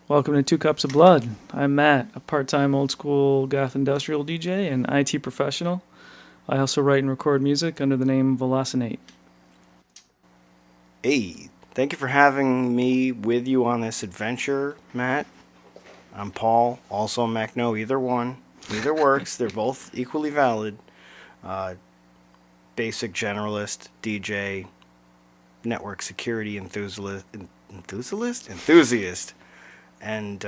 Welcome to Two Cups of Blood. I'm Matt, a part-time old-school goth-industrial DJ and IT professional. I also write and record music under the name Vellocet. Hey, thank you for having me with you on this adventure, Matt. I'm Paul, also Mechno, either one. Either works, they're both equally valid. Uh, Basic generalist, DJ, network security enthusiast, and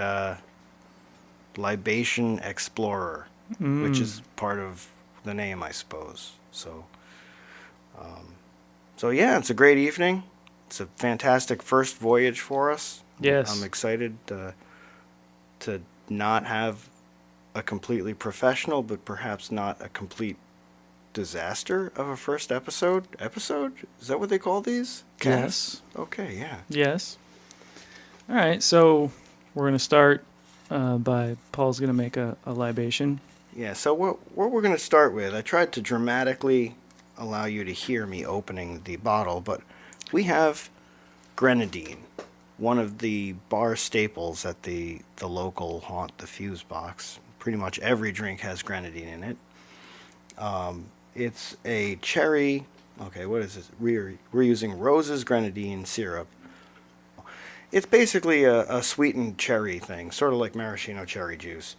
libation explorer, which is part of the name, I suppose. So yeah, it's a great evening. It's a fantastic first voyage for us. Yes. I'm excited to not have a completely professional, but perhaps not a complete disaster of a first episode. Episode? Is that what they call these? Yes. Okay, yeah. Yes. All right, so we're going to start by Paul's going to make a libation. Yeah, so what we're going to start with, I tried to dramatically allow you to hear me opening the bottle, but we have grenadine, one of the bar staples at the local haunt, the Fuse Box. Pretty much every drink has grenadine in it. It's a cherry. Okay, what is this? We're using Rose's grenadine syrup. It's basically a sweetened cherry thing, sort of like maraschino cherry juice.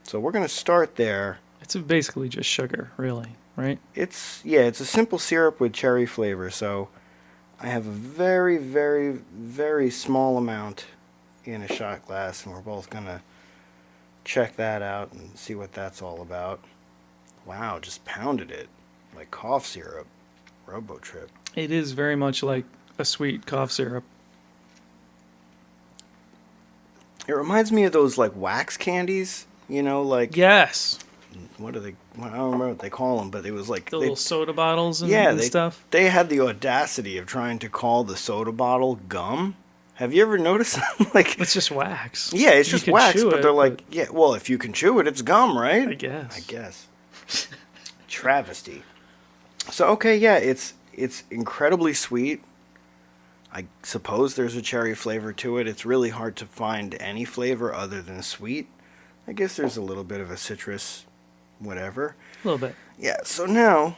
So we're going to start there. It's basically just sugar, really, right? It's a simple syrup with cherry flavor. So I have a very, very, very small amount in a shot glass, and we're both going to check that out and see what that's all about. Wow, just pounded it like cough syrup. Robo-trip. It is very much like a sweet cough syrup. It reminds me of those like wax candies, like Yes. what are they? I don't remember what they call them, but it was like The little soda bottles and stuff. They had the audacity of trying to call the soda bottle gum. Have you ever noticed? Like, It's just wax. yeah, it's just wax, but they're like, but yeah, well, if you can chew it, it's gum, right? I guess. I guess. Travesty. So okay, yeah, it's incredibly sweet. I suppose there's a cherry flavor to it. It's really hard to find any flavor other than sweet. I guess there's a little bit of a citrus, whatever. A little bit. Yeah, so now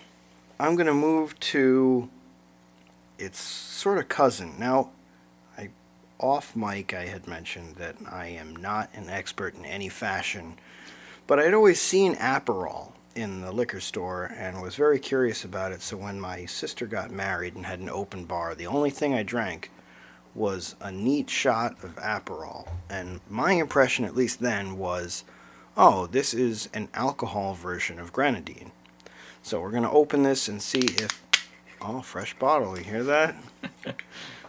I'm going to move to its sort of cousin. Now, off mic, I had mentioned that I am not an expert in any fashion, but I'd always seen Aperol in the liquor store and was very curious about it. So when my sister got married and had an open bar, the only thing I drank was a neat shot of Aperol. And my impression, at least then, was, oh, this is an alcohol version of grenadine. So we're going to open this and see if... Oh, fresh bottle, you hear that?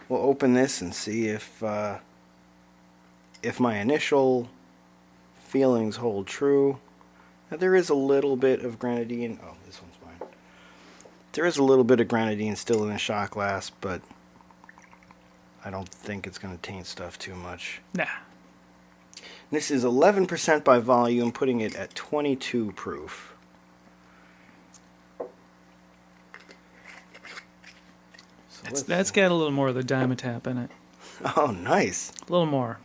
We'll open this and see if my initial feelings hold true. Now, there is a little bit of grenadine. Oh, this one's mine. There is a little bit of grenadine still in the shot glass, but I don't think it's going to taint stuff too much. Nah. This is 11% by volume, putting it at 22 proof. That's got a little more of the Dimetap in it. Oh, nice. A little more.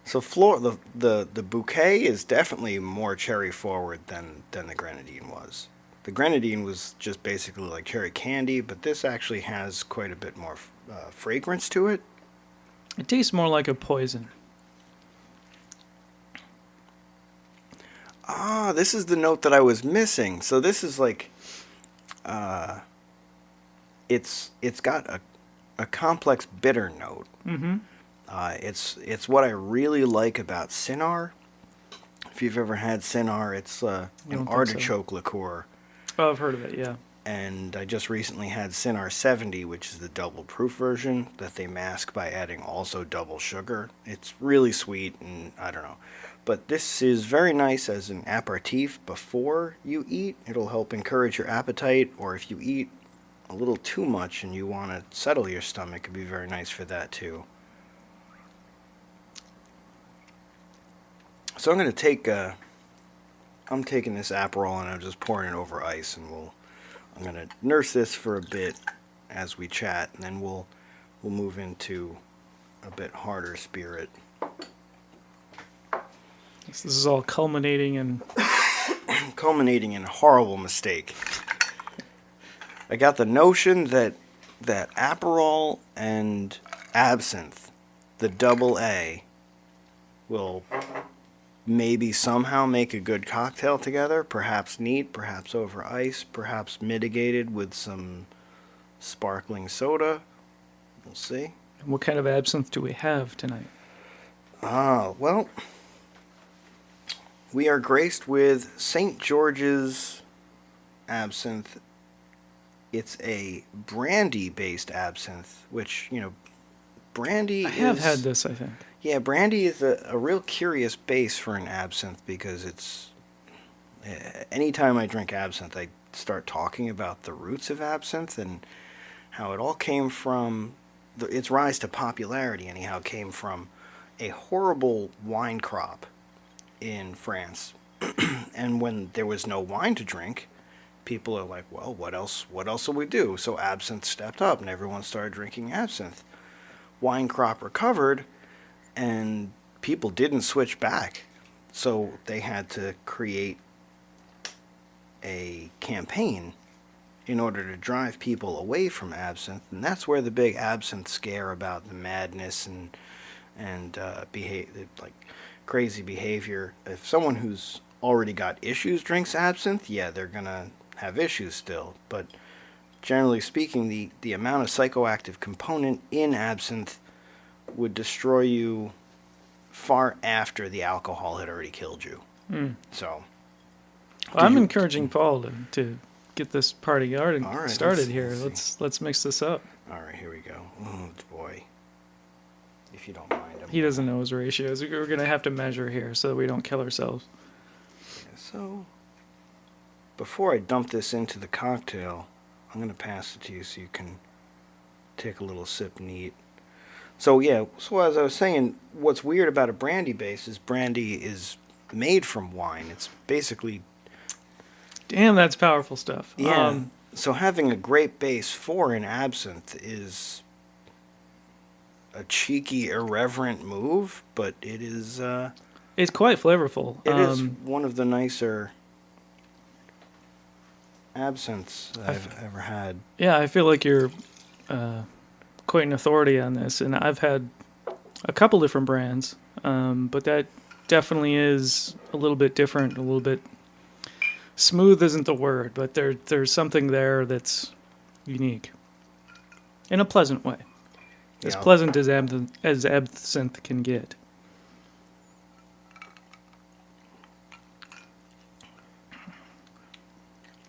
So the bouquet is definitely more cherry forward than the grenadine was. The grenadine was just basically like cherry candy, but this actually has quite a bit more fragrance to it. It tastes more like a poison. Ah, this is the note that I was missing. So this is like, it's got a complex bitter note. Mm-hmm. It's what I really like about Cynar. If you've ever had Cynar, it's an artichoke liqueur. Oh, I've heard of it, yeah. And I just recently had Cynar 70, which is the double proof version that they mask by adding also double sugar. It's really sweet, and I don't know. But this is very nice as an aperitif before you eat. It'll help encourage your appetite, or if you eat a little too much and you want to settle your stomach, it'd be very nice for that too. So I'm going to take, I'm taking this Aperol and I'm just pouring it over ice, and I'm going to nurse this for a bit as we chat, and then we'll move into a bit harder spirit. This is all culminating in Culminating in a horrible mistake. I got the notion that Aperol and absinthe, the double A, will maybe somehow make a good cocktail together. Perhaps neat, perhaps over ice, perhaps mitigated with some sparkling soda. We'll see. what kind of absinthe do we have tonight? Well, we are graced with St. George's absinthe. It's a brandy-based absinthe, which, brandy I have had this, I think. Yeah, brandy is a real curious base for an absinthe because it's... anytime I drink absinthe, I start talking about the roots of absinthe and how it all came from... its rise to popularity, anyhow, came from a horrible wine crop in France. And when there was no wine to drink, people are like, well, what else will we do? So absinthe stepped up and everyone started drinking absinthe. Wine crop recovered and people didn't switch back. So they had to create a campaign in order to drive people away from absinthe. And that's where the big absinthe scare about the madness and crazy behavior. If someone who's already got issues drinks absinthe, yeah, they're gonna have issues still. But generally speaking, the amount of psychoactive component in absinthe would destroy you far after the alcohol had already killed you. So Well, I'm encouraging Paul to get this party All right, started here. let's Let's mix this up. All right, here we go. Oh boy, if you don't mind. He doesn't know his ratios. We're gonna have to measure here so that we don't kill ourselves. Yeah, so before I dump this into the cocktail, I'm gonna pass it to you so you can take a little sip neat. So yeah, so as I was saying, what's weird about a brandy base is brandy is made from wine. It's basically... Damn, that's powerful stuff. Yeah. So having a great base for an absinthe is a cheeky, irreverent move, but it is... it's quite flavorful. It is one of the nicer absinthes I've ever had. Yeah, I feel like you're quite an authority on this, and I've had a couple different brands, but that definitely is a little bit different, a little bit... Smooth isn't the word, but there's something there that's unique. In a pleasant way. As pleasant as absinthe can get.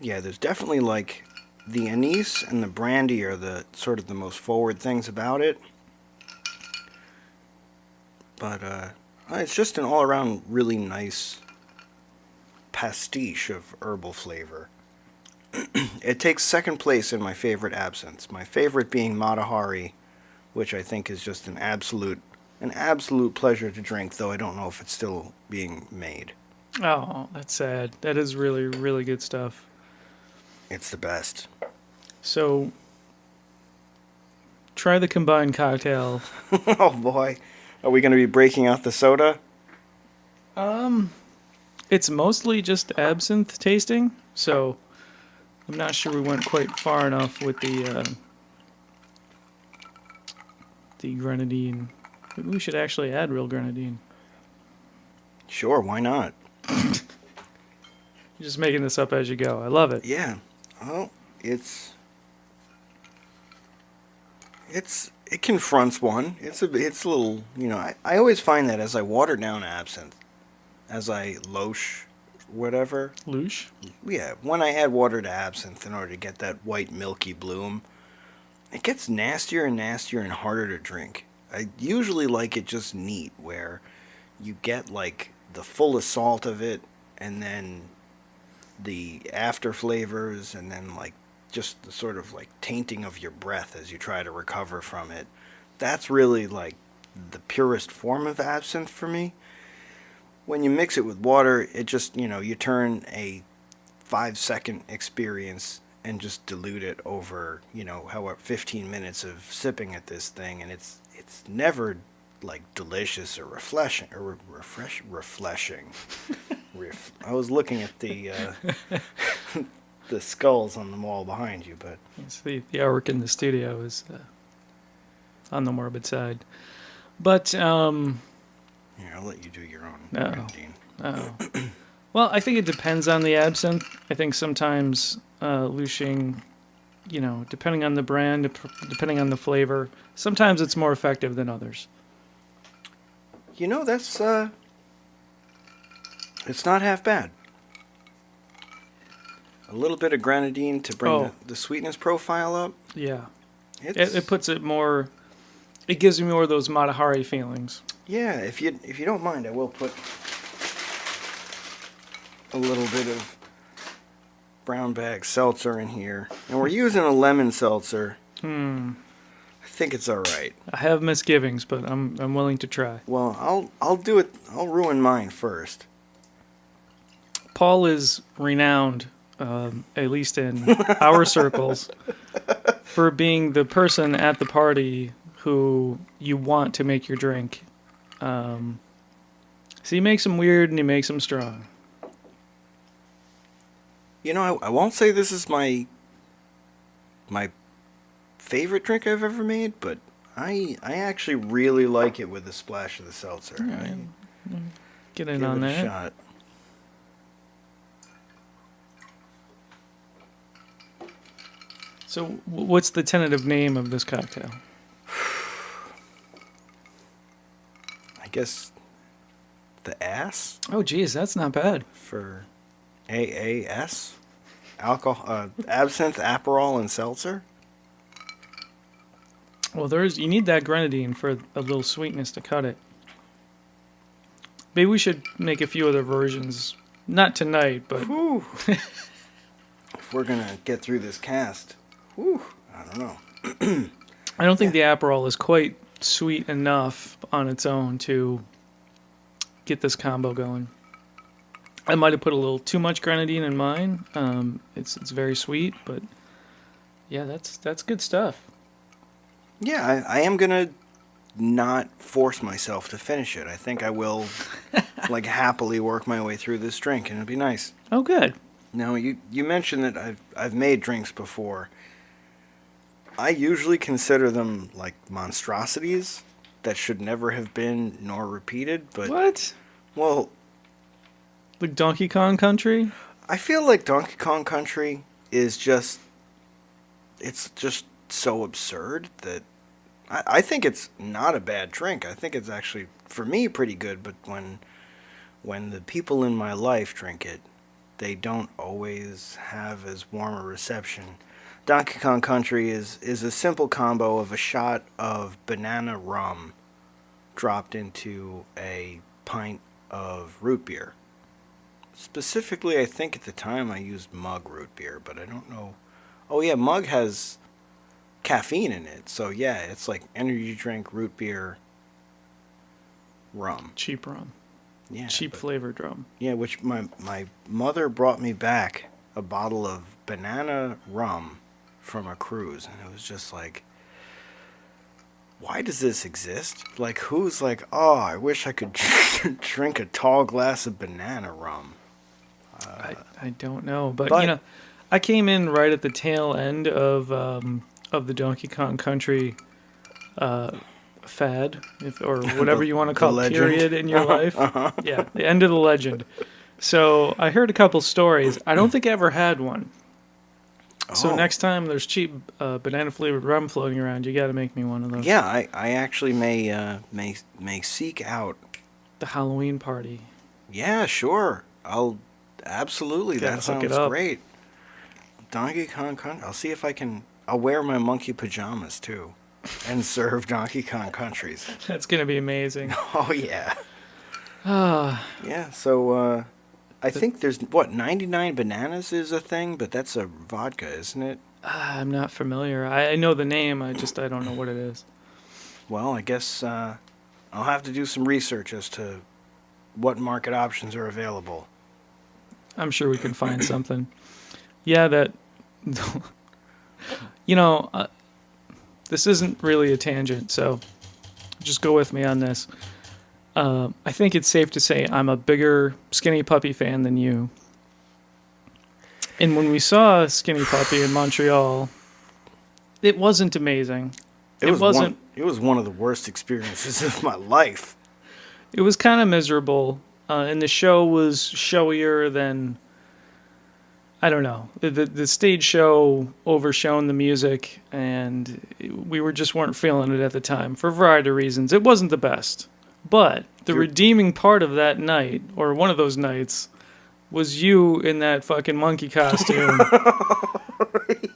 Yeah, there's definitely like the anise and the brandy are the sort of the most forward things about it. But it's just an all-around really nice pastiche of herbal flavor. It takes second place in my favorite absinthes. My favorite being Matahari, which I think is just an absolute pleasure to drink, though I don't know if it's still being made. Oh, that's sad. That is really, really good stuff. It's the best. So, try the combined cocktail. Oh boy. Are we going to be breaking out the soda? It's mostly just absinthe tasting, so I'm not sure we went quite far enough with the grenadine. Maybe we should actually add real grenadine. Sure, why not? You're just making this up as you go. I love it. Yeah. Well, it confronts one. It's a little, I always find that as I water down absinthe, as I loche whatever. Louche? Yeah, when I add water to absinthe in order to get that white milky bloom, it gets nastier and nastier and harder to drink. I usually like it just neat, where you get like the full assault of it, and then the after flavors, and then like just the sort of like tainting of your breath as you try to recover from it. That's really like the purest form of absinthe for me. When you mix it with water, it just, you turn a 5-second experience and just dilute it over, however, 15 minutes of sipping at this thing, and it's never like delicious or refreshing or refreshing. I was looking at the the skulls on the wall behind you, but It's the artwork in the studio is on the morbid side. But here, I'll let you do your own, No. Dean. oh. Well, I think it depends on the absinthe. I think sometimes Lushing, depending on the brand, depending on the flavor, sometimes it's more effective than others. That's it's not half bad. A little bit of grenadine to bring the sweetness profile up. Yeah. It puts it more. It gives me more of those Matahari feelings. Yeah, if you don't mind, I will put a little bit of brown bag seltzer in here, and we're using a lemon seltzer. I think it's all right. I have misgivings, but I'm willing to try. Well, I'll do it. I'll ruin mine first. Paul is renowned, at least in our circles, for being the person at the party who you want to make your drink. So he makes them weird and he makes them strong. I won't say this is my favorite drink I've ever made, but I actually really like it with a splash of the seltzer. All right. Get in Give on it a that. shot. So, what's the tentative name of this cocktail? I guess the ass Oh, geez, that's not bad. for AAS, alcohol, absinthe, Aperol, and seltzer. Well, you need that grenadine for a little sweetness to cut it. Maybe we should make a few other versions. Not tonight, but Whew. If we're gonna get through this cast, I don't know. I don't think the Aperol is quite sweet enough on its own to get this combo going. I might have put a little too much grenadine in mine. It's very sweet, but yeah, that's good stuff. Yeah, I am gonna not force myself to finish it. I think I will, happily work my way through this drink, and it'll be nice. Oh, good. Now, you mentioned that I've made drinks before. I usually consider them like monstrosities that should never have been nor repeated. But What? well, Like Donkey Kong Country? I feel like Donkey Kong Country is just so absurd that I think it's not a bad drink. I think it's actually, for me, pretty good. But when the people in my life drink it, they don't always have as warm a reception. Donkey Kong Country is a simple combo of a shot of banana rum dropped into a pint of root beer. Specifically, I think at the time I used Mug root beer, but I don't know. Oh yeah, Mug has caffeine in it, so yeah, it's like energy drink, root beer, rum. Cheap rum. Yeah, Cheap flavored rum. Yeah, which my mother brought me back a bottle of banana rum from a cruise, and it was just like, why does this exist? Like, who's like, oh, I wish I could drink a tall glass of banana rum. I don't know, but I came in right at the tail end of the Donkey Kong Country fad, or whatever you want to call it, period in your life. Yeah, the end of the legend. So I heard a couple stories. I don't think I ever had one. So next time there's cheap banana flavored rum floating around, you got to make me one of those. Yeah, I actually may seek out The Halloween party. Yeah, sure. Absolutely. Gotta That hook sounds it up. great. Donkey Kong Country. I'll see if I can. I'll wear my monkey pajamas too, and serve Donkey Kong Countries. That's gonna be amazing. Oh yeah. Ah, Yeah. So I think there's 99 bananas is a thing, but that's a vodka, isn't it? I'm not familiar. I know the name. I don't know what it is. Well, I guess I'll have to do some research as to what market options are available. I'm sure we can find something. Yeah, that. This isn't really a tangent, so just go with me on this. I think it's safe to say I'm a bigger Skinny Puppy fan than you. And when we saw Skinny Puppy in Montreal, it wasn't amazing. It was wasn't. It was one of the worst experiences of my life. It was kind of miserable, and the show was showier than. I don't know. The stage show overshone the music, and we weren't feeling it at the time for a variety of reasons. It wasn't the best, but the redeeming part of that night, or one of those nights, was you in that fucking monkey costume.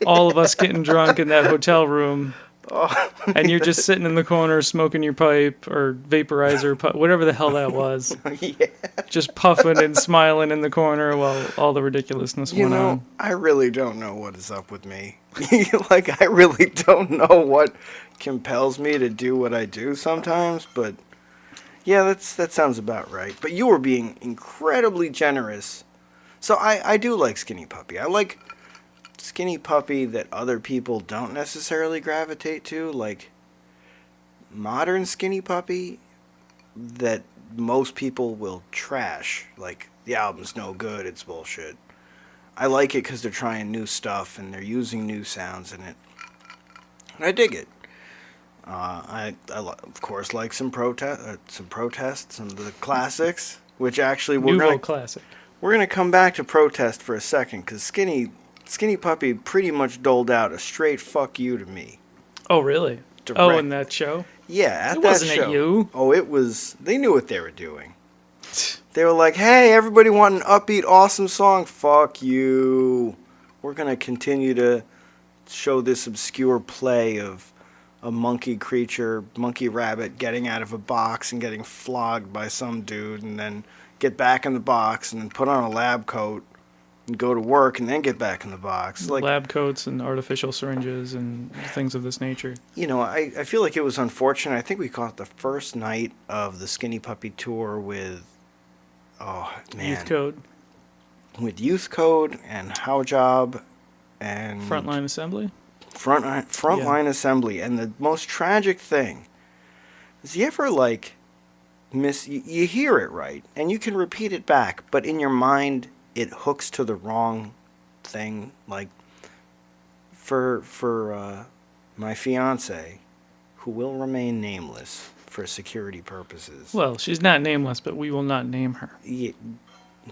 All of us getting drunk in that hotel room. Oh, And you're just sitting in the corner smoking your pipe or vaporizer, whatever the hell that was. yeah. Just puffing and smiling in the corner while all the ridiculousness went on. I really don't know what is up with me. Like, I really don't know what compels me to do what I do sometimes, but yeah, that sounds about right. But you were being incredibly generous. So I do like Skinny Puppy. I like Skinny Puppy that other people don't necessarily gravitate to, like modern Skinny Puppy that most people will trash. Like, the album's no good, it's bullshit. I like it because they're trying new stuff and they're using new sounds in it. And I dig it. I of course like some protests, some of the classics, which actually Classic. we're gonna come back to Protest for a second, because Skinny Puppy pretty much doled out a straight fuck you to me. Oh, really? Direct. Oh, in that show? Yeah, at it that wasn't show. At you. Oh, it was. They knew what they were doing. They were like, hey, everybody want an upbeat, awesome song? Fuck you. We're going to continue to show this obscure play of a monkey creature, monkey rabbit, getting out of a box and getting flogged by some dude, and then get back in the box and then put on a lab coat and go to work and then get back in the box. Like, lab coats and artificial syringes and things of this nature. I feel like it was unfortunate. I think we caught the first night of the Skinny Puppy tour with, Youth Code. With Youth Code and How Job and Frontline Assembly. Frontline Assembly. And the most tragic thing is, you ever you hear it right and you can repeat it back, but in your mind it hooks to the wrong thing. Like, for my fiance, who will remain nameless for security purposes. Well, she's not nameless, but we will not name her.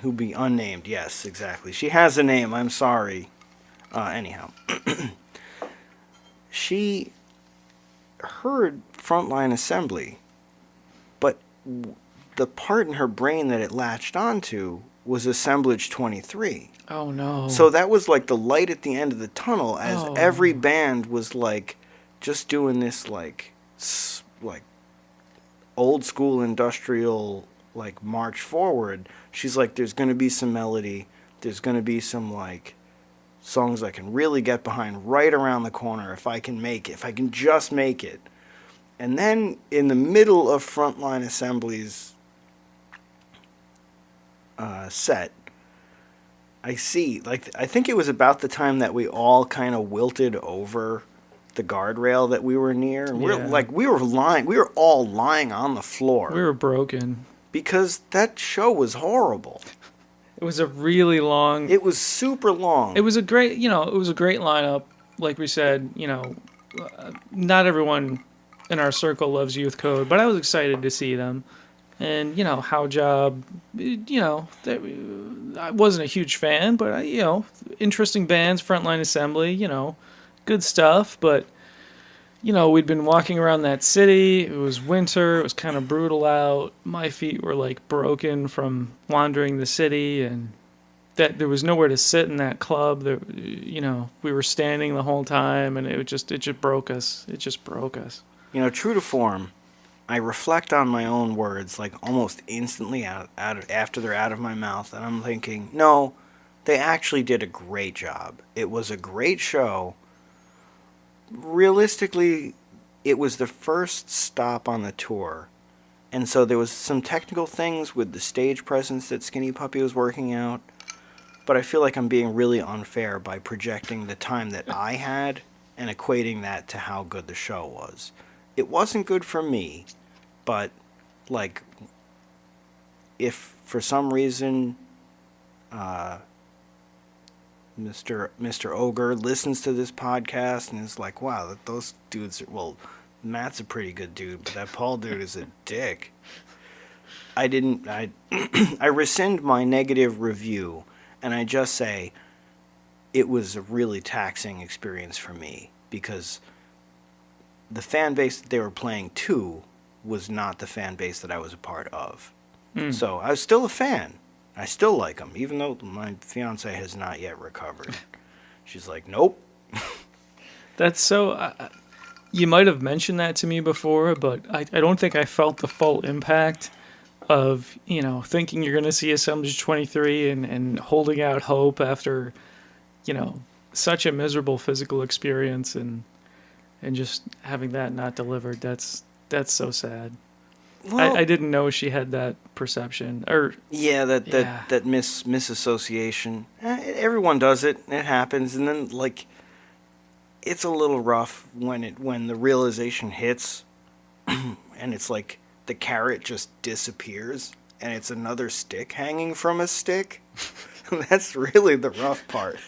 Who be unnamed, yes, exactly. She has a name, I'm sorry. Anyhow. She heard Frontline Assembly, but the part in her brain that it latched onto was Assemblage 23. Oh, no. So that was like the light at the end of the tunnel, as every band was like just doing this like old school industrial like march forward. She's like, there's going to be some melody, there's going to be some like songs I can really get behind right around the corner if I can just make it. And then in the middle of Frontline Assembly's set, I think it was about the time that we all kind of wilted over the guardrail that we were near, and we were all lying on the floor. We were broken because that show was horrible. It was a really long. It was super long. It was a great lineup. Like we said, not everyone in our circle loves Youth Code, but I was excited to see them. And, How Job, I wasn't a huge fan, but, interesting bands, Frontline Assembly, good stuff. But, we'd been walking around that city. It was winter. It was kind of brutal out. My feet were, broken from wandering the city, and that there was nowhere to sit in that club. We were standing the whole time, and it just broke us. It just broke us. True to form, I reflect on my own words almost instantly after they're out of my mouth, and I'm thinking, no, they actually did a great job. It was a great show. Realistically, it was the first stop on the tour, and so there was some technical things with the stage presence that Skinny Puppy was working out, but I feel like I'm being really unfair by projecting the time that I had and equating that to how good the show was. It wasn't good for me, But, like, if for some reason Mr. Ogre listens to this podcast and is like, wow, those dudes are, well, Matt's a pretty good dude, but that Paul dude is a dick. I rescind my negative review, and I just say it was a really taxing experience for me, because the fan base that they were playing to was not the fan base that I was a part of. So I was still a fan. I still like them, even though my fiance has not yet recovered. She's like, nope. That's so... you might have mentioned that to me before, but I don't think I felt the full impact of, thinking you're going to see Assemblage 23 and holding out hope after, such a miserable physical experience and just having that not delivered. That's so sad. Well, I didn't know she had that perception. That misassociation. Everyone does it. It happens, and then it's a little rough when the realization hits, and it's like the carrot just disappears, and it's another stick hanging from a stick. That's really the rough part.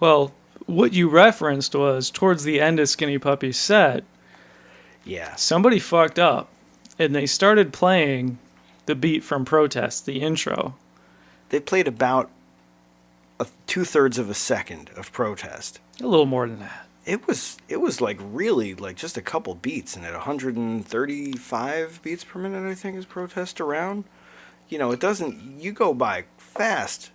Well, what you referenced was towards the end of Skinny Puppy's set. Yeah. Somebody fucked up, and they started playing the beat from Protest, the intro. They played about 2/3 of a second of Protest. A little more than that. It was really just a couple beats, and at 135 beats per minute, I think, is Protest around. It doesn't, you go by fast.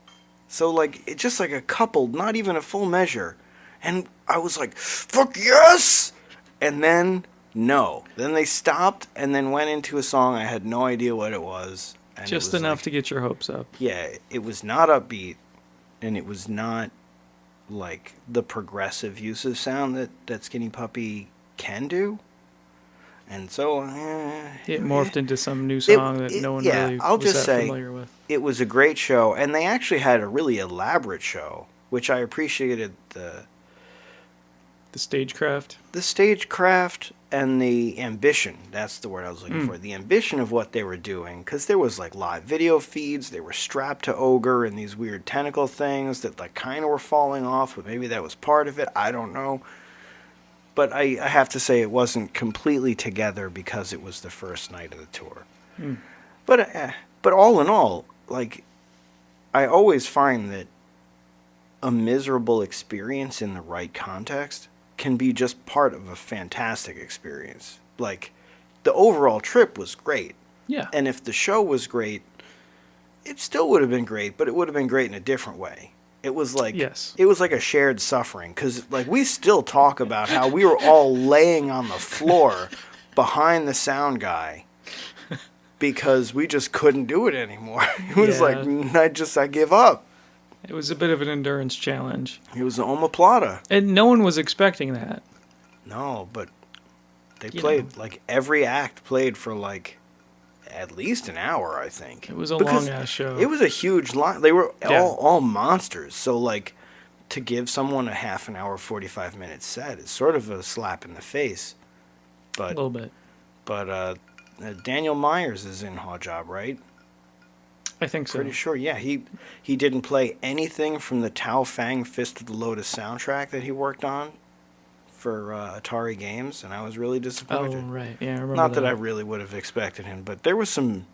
So it's just a couple, not even a full measure. And I was like, fuck yes! And then, no. Then they stopped and then went into a song I had no idea what it was. And just enough to get your hopes up. Yeah, it was not upbeat, and it was not the progressive use of sound that Skinny Puppy can do. And so it morphed into some new song that no one really was that familiar with. It was a great show, and they actually had a really elaborate show, which I appreciated. The stagecraft? The stagecraft and the ambition. That's the word I was looking for. The ambition of what they were doing. Because there was live video feeds. They were strapped to Ogre and these weird tentacle things that kind of were falling off. But maybe that was part of it. I don't know. But I have to say it wasn't completely together because it was the first night of the tour. But all in all, I always find that a miserable experience in the right context can be just part of a fantastic experience. The overall trip was great. Yeah. And if the show was great, it still would have been great, but it would have been great in a different way. It was yes. It was like a shared suffering, because we still talk about how we were all laying on the floor behind the sound guy because we just couldn't do it anymore. It was I give up. It was a bit of an endurance challenge. It was an omoplata. And no one was expecting that. No, but they played, every act played for, at least an hour, I think. It was a long-ass show. It was a huge line. They were all monsters. So, to give someone a half an hour, 45-minute set is sort of a slap in the face. But, a little bit. But Daniel Myers is in Haw Job, right? I think so. Pretty sure, yeah. He didn't play anything from the Tao Fang Fist of the Lotus soundtrack that he worked on for Atari games, and I was really disappointed. Oh, right. Yeah, I remember Not that I really would have expected him, but there was some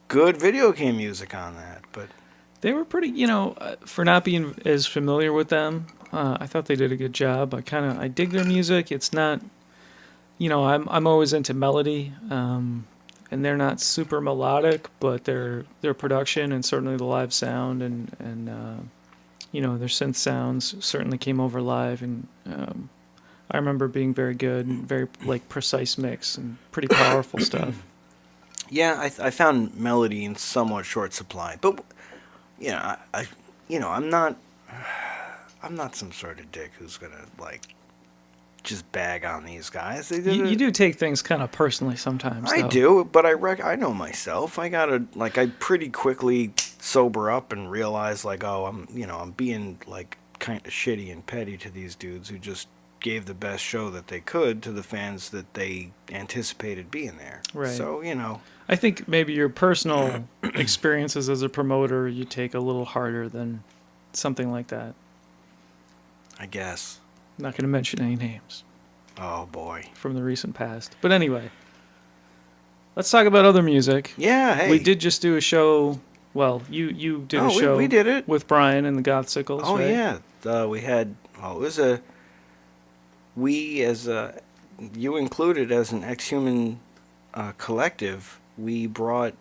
good video game music on that. But they were pretty, for not being as familiar with them, I thought they did a good job. I dig their music. It's not, I'm always into melody, and they're not super melodic, but their production and certainly the live sound and their synth sounds certainly came over live, and I remember being very good and very precise mix and pretty powerful stuff. Yeah, I found melody in somewhat short supply, but I'm not some sort of dick who's gonna just bag on these guys. You do take things kind of personally sometimes. I though. do, but I know myself. I gotta I pretty quickly sober up and realize I'm being kind of shitty and petty to these dudes who just gave the best show that they could to the fans that they anticipated being there. Right. So, I think maybe your personal experiences as a promoter you take a little harder than something like that. I guess. I'm not going to mention any names Oh, boy. from the recent past. But anyway, let's talk about other music. Yeah, hey. We did just do a show. Well, you did a show we did it. with Brian and the Goth-Sickles, Oh, right? yeah. We had, it was you included as an ex-human collective, we brought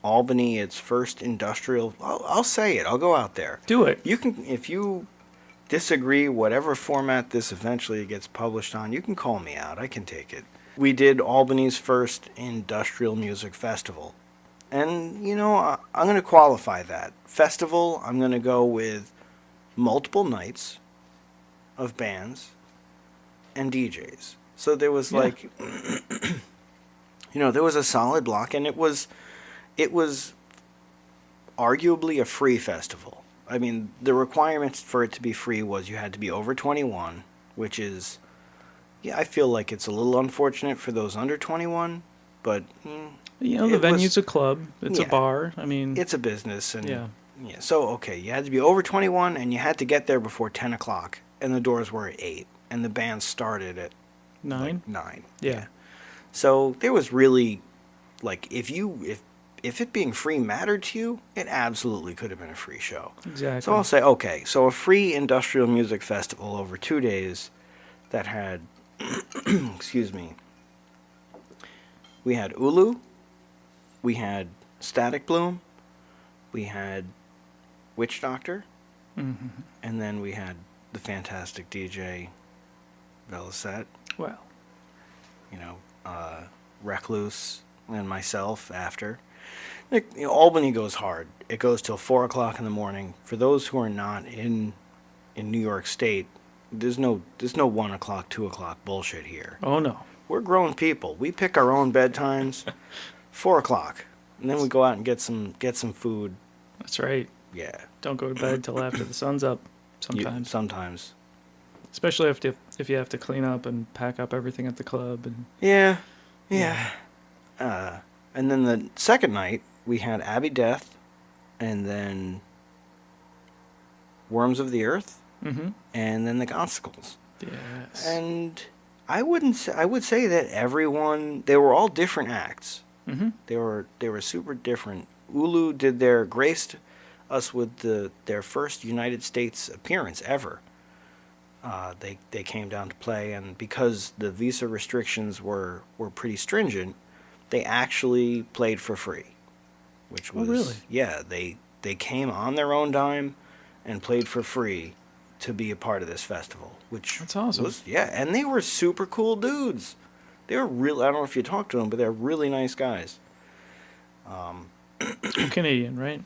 Albany its first industrial, I'll say it, I'll go out there. Do it. You can, if you disagree, whatever format this eventually gets published on, you can call me out. I can take it. We did Albany's first industrial music festival. And, I'm going to qualify that. Festival, I'm going to go with multiple nights of bands and DJs. So there was there was a solid block, and it was arguably a free festival. I mean, the requirements for it to be free was you had to be over 21, which is, I feel like it's a little unfortunate for those under 21, but the venue's a club. It's a bar. I mean, it's a business, and yeah. So okay, you had to be over 21, and you had to get there before 10 o'clock, and the doors were at 8, and the band started at 9. 9. Yeah. So there was really, if it being free mattered to you, it absolutely could have been a free show. Exactly. So I'll say, okay, so a free industrial music festival over 2 days that had, excuse me, we had Ulu, we had Static Bloom, we had Witch Doctor, and then we had the fantastic DJ Vellocet. Well. Recluse and myself after. Albany goes hard. It goes till 4 o'clock in the morning. For those who are not in New York State, there's no 1 o'clock, 2 o'clock bullshit here. Oh no. We're grown people. We pick our own bedtimes. 4 o'clock, and then we go out and get some food. That's right. Yeah. Don't go to bed till after the sun's up. Sometimes. Especially if you have to clean up and pack up everything at the club and. Yeah. And then the second night we had Abbey Death, and then Worms of the Earth, and then the Goth-Sickles. Yes. And I would say that everyone, they were all different acts. They were super different. Ulu graced us with their first United States appearance ever. They came down to play, and because the visa restrictions were pretty stringent, they actually played for free, which was really? Yeah, they came on their own dime and played for free to be a part of this festival, which that's awesome. And they were super cool dudes. They were real. I don't know if you talked to them, but they're really nice guys. Canadian, right?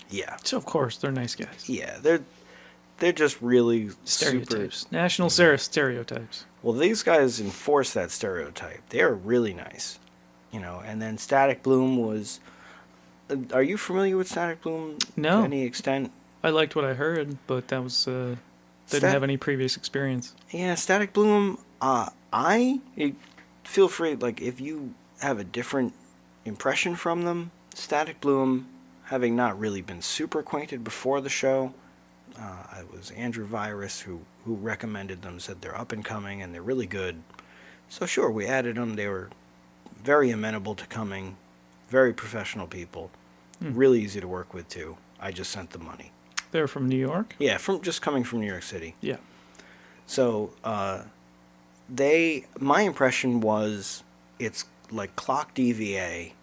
Yeah. So of course they're nice guys. Yeah, they're just really stereotypes. super. National stereotypes. Well, these guys enforce that stereotype. They are really nice, And then Static Bloom was. Are you familiar with Static Bloom? No. To any extent? I liked what I heard, but that was didn't have any previous experience. Yeah, Static Bloom. Feel free, if you have a different impression from them. Static Bloom, having not really been super acquainted before the show. It was Andrew Virus who recommended them, said they're up and coming and they're really good. So sure, we added them. They were very amenable to coming, very professional people, really easy to work with too. I just sent them money. They're from New York? Yeah, coming from New York City. Yeah. So my impression was it's like clock DVA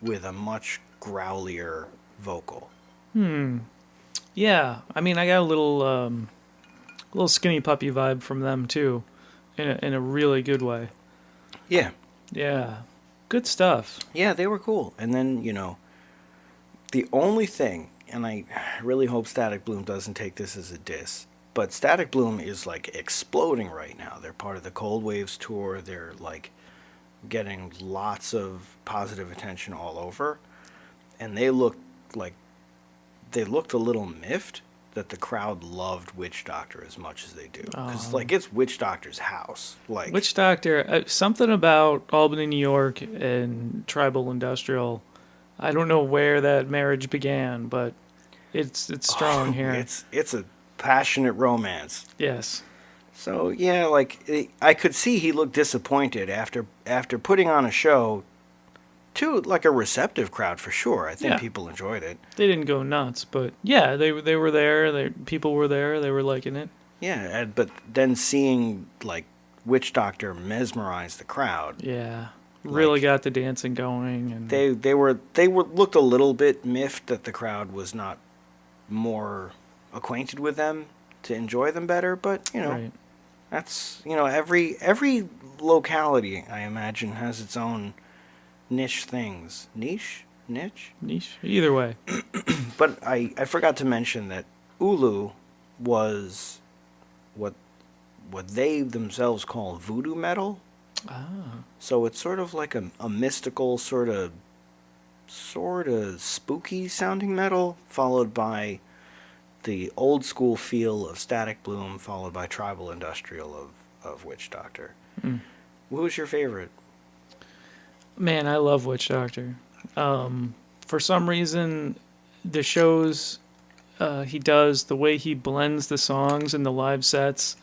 with a much growlier vocal. Yeah, I mean, I got a little skinny puppy vibe from them too, in a really good way. Yeah. Yeah, good stuff. Yeah, they were cool. And then the only thing, and I really hope Static Bloom doesn't take this as a diss, but Static Bloom is exploding right now. They're part of the Cold Waves tour. They're getting lots of positive attention all over, and they looked a little miffed. that the crowd loved Witch Doctor as much as they do. Because, Oh. like, it's Witch Doctor's house. Like, Witch Doctor, something about Albany, New York, and tribal industrial. I don't know where that marriage began, but it's strong here. it's a passionate romance. Yes. So, yeah, like, I could see he looked disappointed after putting on a show to, like, a receptive crowd for sure. I think Yeah. people enjoyed it. They didn't go nuts, but yeah, they were there. People were there. They were liking it. Yeah, but then seeing, like, Witch Doctor mesmerize the crowd, Yeah, really Like- got the dancing going, and they were looked a little bit miffed that the crowd was not more acquainted with them to enjoy them better. But right. that's every locality, I imagine, has its own niche things. Niche. Niche. Either way. But I forgot to mention that Ulu was what they themselves call voodoo metal. Ah, So it's sort of like a mystical sort of spooky sounding metal, followed by the old school feel of Static Bloom, followed by tribal industrial of Witch Doctor. Mm. What was your favorite? man, I love Witch Doctor. For some reason, the shows he does, the way he blends the songs and the live sets,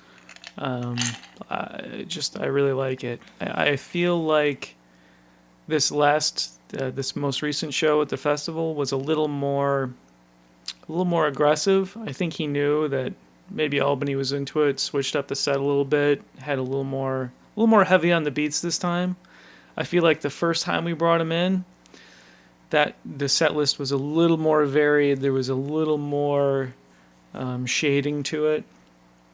I really like it. I feel like this most recent show at the festival was a little more aggressive. I think he knew that maybe Albany was into it, switched up the set a little bit, had a little more heavy on the beats this time. I feel like the first time we brought him in, that the set list was a little more varied. There was a little more shading to it.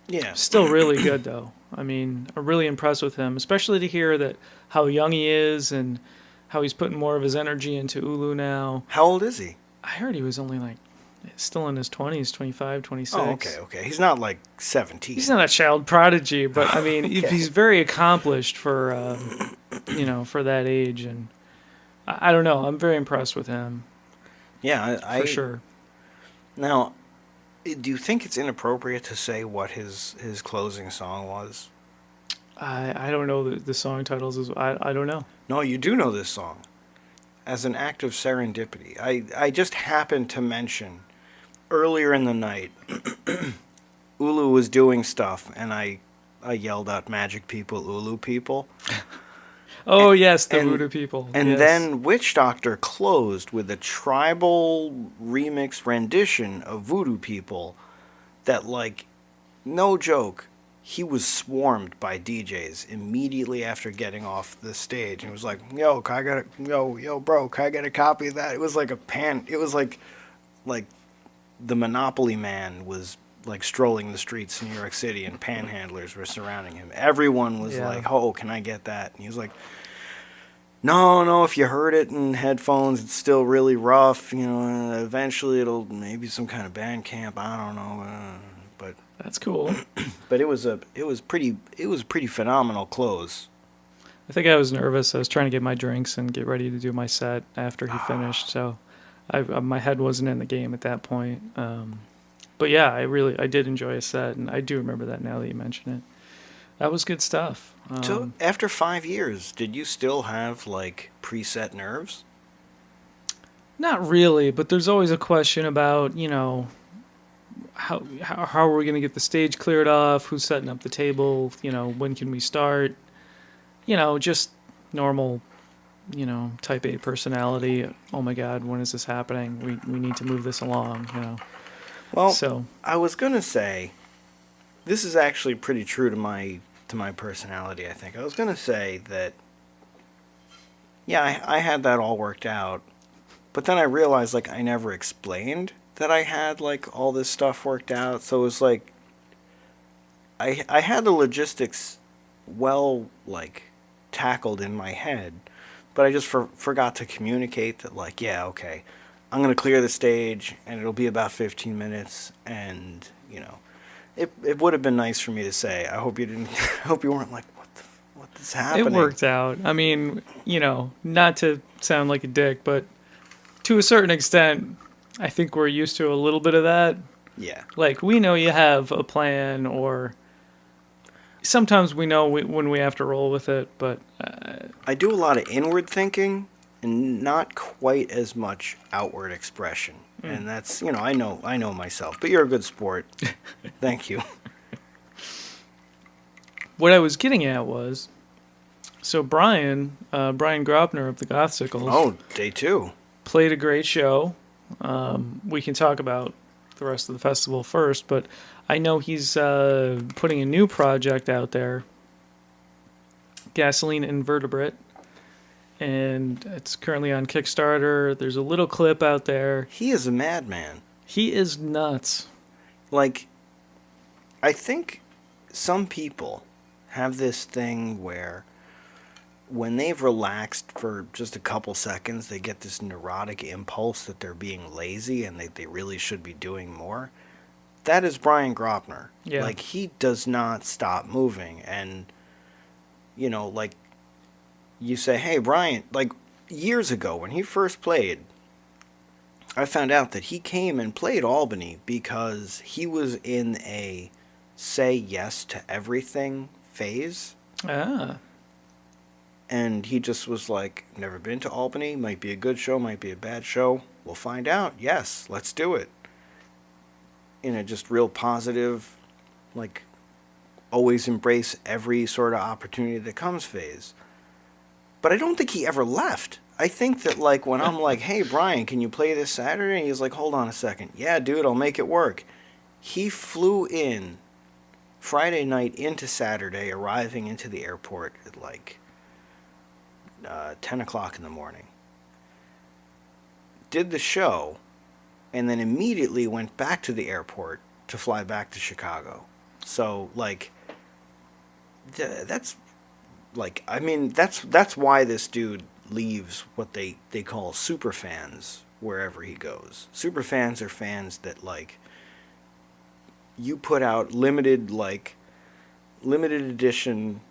Yeah. Still really good though. I mean, I'm really impressed with him, especially to hear that how young he is and how he's putting more of his energy into Ulu now. How old is he? I heard he was only like still in his 20s, 25, 26. Oh, okay. He's not like 17. He's not a child prodigy, but I mean, Okay. he's very accomplished for for that age, and I don't know. I'm very impressed with him Yeah, for sure. Now, do you think it's inappropriate to say what his closing song was? I don't know the song titles. I don't know. No, you do know this song. As an act of serendipity, I just happened to mention earlier in the night, Ulu was doing stuff, and I yelled out "Magic People, Ulu People," Oh yes, the and- Voodoo people. and Yes. then Witch Doctor closed with a tribal remix rendition of Voodoo People that, like, no joke, he was swarmed by DJs immediately after getting off the stage. And it was like, yo, bro, can I get a copy of that? It was like it was like the Monopoly man was like strolling the streets in New York City and panhandlers were surrounding him. Everyone was Yeah. like, oh, can I get that? And he was like, no, if you heard it in headphones, it's still really rough. Eventually it'll maybe some kind of band camp. I don't know. But That's cool. it was a pretty phenomenal close. I think I was nervous. I was trying to get my drinks and get ready to do my set after he finished, so my head wasn't in the game at that point. But yeah, I did enjoy a set, and I do remember that now that you mention it. That was good stuff. So after 5 years, did you still have like preset nerves? Not really, but there's always a question about, how are we going to get the stage cleared off? Who's setting up the table? When can we start? Just normal, type A personality. Oh my God, when is this happening? We need to move this along, Well, So, I was gonna say, this is actually pretty true to my personality. I think I was gonna say that. Yeah, I had that all worked out, but then I realized like I never explained that I had like all this stuff worked out. So it was like I had the logistics well like tackled in my head, but I just forgot to communicate that like, yeah, okay, I'm gonna clear the stage and it'll be about 15 minutes, and it would have been nice for me to say, I hope you didn't, I hope you weren't like, what is happening? it worked out. I mean, not to sound like a dick, but to a certain extent, I think we're used to a little bit of that. Yeah. Like, we know you have a plan, or sometimes we know when we have to roll with it, but I do a lot of inward thinking and not quite as much outward expression. And that's, I know myself. But you're a good sport. Thank you. what I was getting at was, so Brian Grobner of the Gothsicles Oh, day two. played a great show. We can talk about the rest of the festival first, but I know he's putting a new project out there, Gasoline Invertebrate, and it's currently on Kickstarter. There's a little clip out there. He is a madman. He is nuts. Like, I think some people have this thing where when they've relaxed for just a couple seconds, they get this neurotic impulse that they're being lazy and they really should be doing more. That is Brian Grobner. Yeah. Like, he does not stop moving. And, like, you say, hey, Brian, like, years ago when he first played, I found out that he came and played Albany because he was in a say yes to everything phase. Ah. And he just was like, never been to Albany, might be a good show, might be a bad show. We'll find out. Yes, let's do it. In a just real positive, like, always embrace every sort of opportunity that comes phase. But I don't think he ever left. I think that, like, when I'm like, hey, Brian, can you play this Saturday? And he's like, hold on a second. Yeah, dude, I'll make it work. He flew in Friday night into Saturday, arriving into the airport at, like, 10 o'clock in the morning. Did the show, and then immediately went back to the airport to fly back to Chicago. So, like, that's, like, I mean, that's why this dude leaves what they call super fans wherever he goes. Super fans are fans that, like, you put out limited edition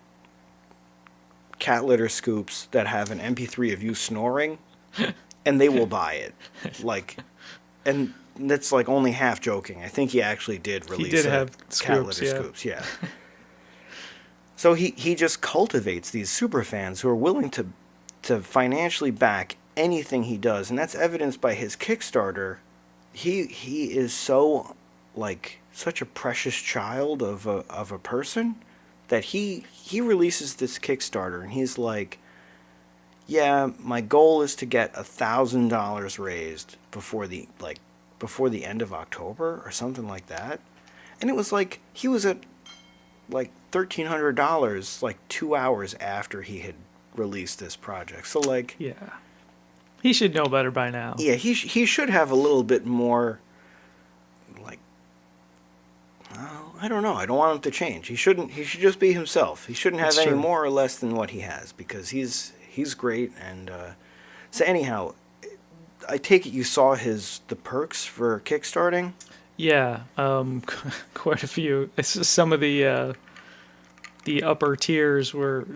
cat litter scoops that have an MP3 of you snoring, and they will buy it. Like, and that's, like, only half joking. I think he actually did release He did have cat scoops, litter scoops, yeah. So he just cultivates these super fans who are willing to financially back anything he does, and that's evidenced by his Kickstarter. He is so, like, such a precious child of a person that he releases this Kickstarter, and he's like, yeah, my goal is to get $1,000 raised before the end of October or something like that. And it was like he was at, like, $1,300 like 2 hours after he had released this project. So, like, Yeah. He should know better by now. yeah, he should have a little bit more, like, I don't know. I don't want him to change. He should just be himself. He shouldn't have That's any true. more or less than what he has, because he's great. And so anyhow, I take it you saw the perks for kickstarting. Yeah, quite a few. It's just some of the upper tiers were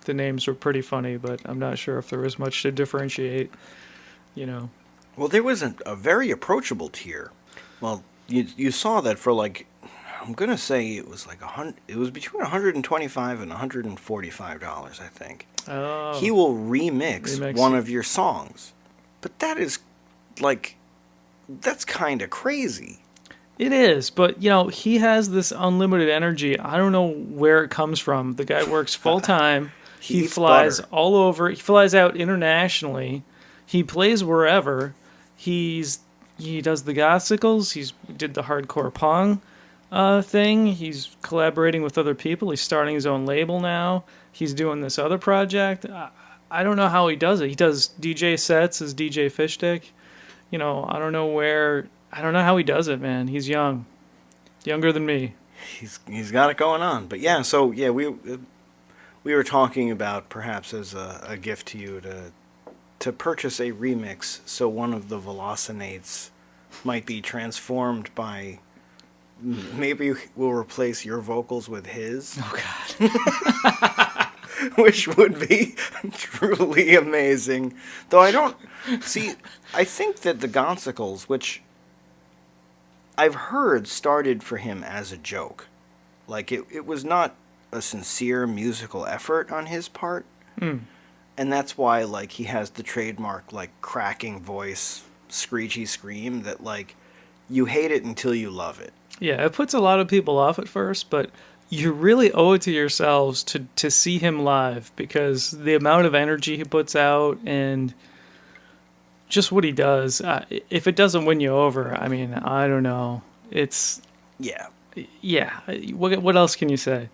the names were pretty funny, but I'm not sure if there was much to differentiate. Well, there was a very approachable tier. Well, you saw that for, like, I'm gonna say it was like it was between $125 and $145, I think. Oh, He will remix one of your songs, but that is, like, that's kind of crazy. it is, but he has this unlimited energy. I don't know where it comes from. The guy works full time. He eats flies butter. all over. He flies out internationally. He plays wherever. He does the gothsicles. He did the hardcore pong thing. He's collaborating with other people. He's starting his own label now. He's doing this other project. I don't know how he does it. He does DJ sets as DJ Fishstick. I don't know how he does it, man. He's younger than me. He's got it going on. But yeah, so yeah, we were talking about perhaps as a gift to you to purchase a remix, so one of the Velocinates might be transformed by. Maybe we'll replace your vocals with his. Oh, God. Which would be truly amazing. Though I don't... See, I think that the Gonzicles, which I've heard started for him as a joke. Like it was not a sincere musical effort on his part. Mm. And that's why like he has the trademark like cracking voice, screechy scream that like you hate it until you love it. Yeah, it puts a lot of people off at first, but you really owe it to yourselves to see him live because the amount of energy he puts out and just what he does. If it doesn't win you over, I mean, I don't know. It's Yeah. yeah. What else can you say?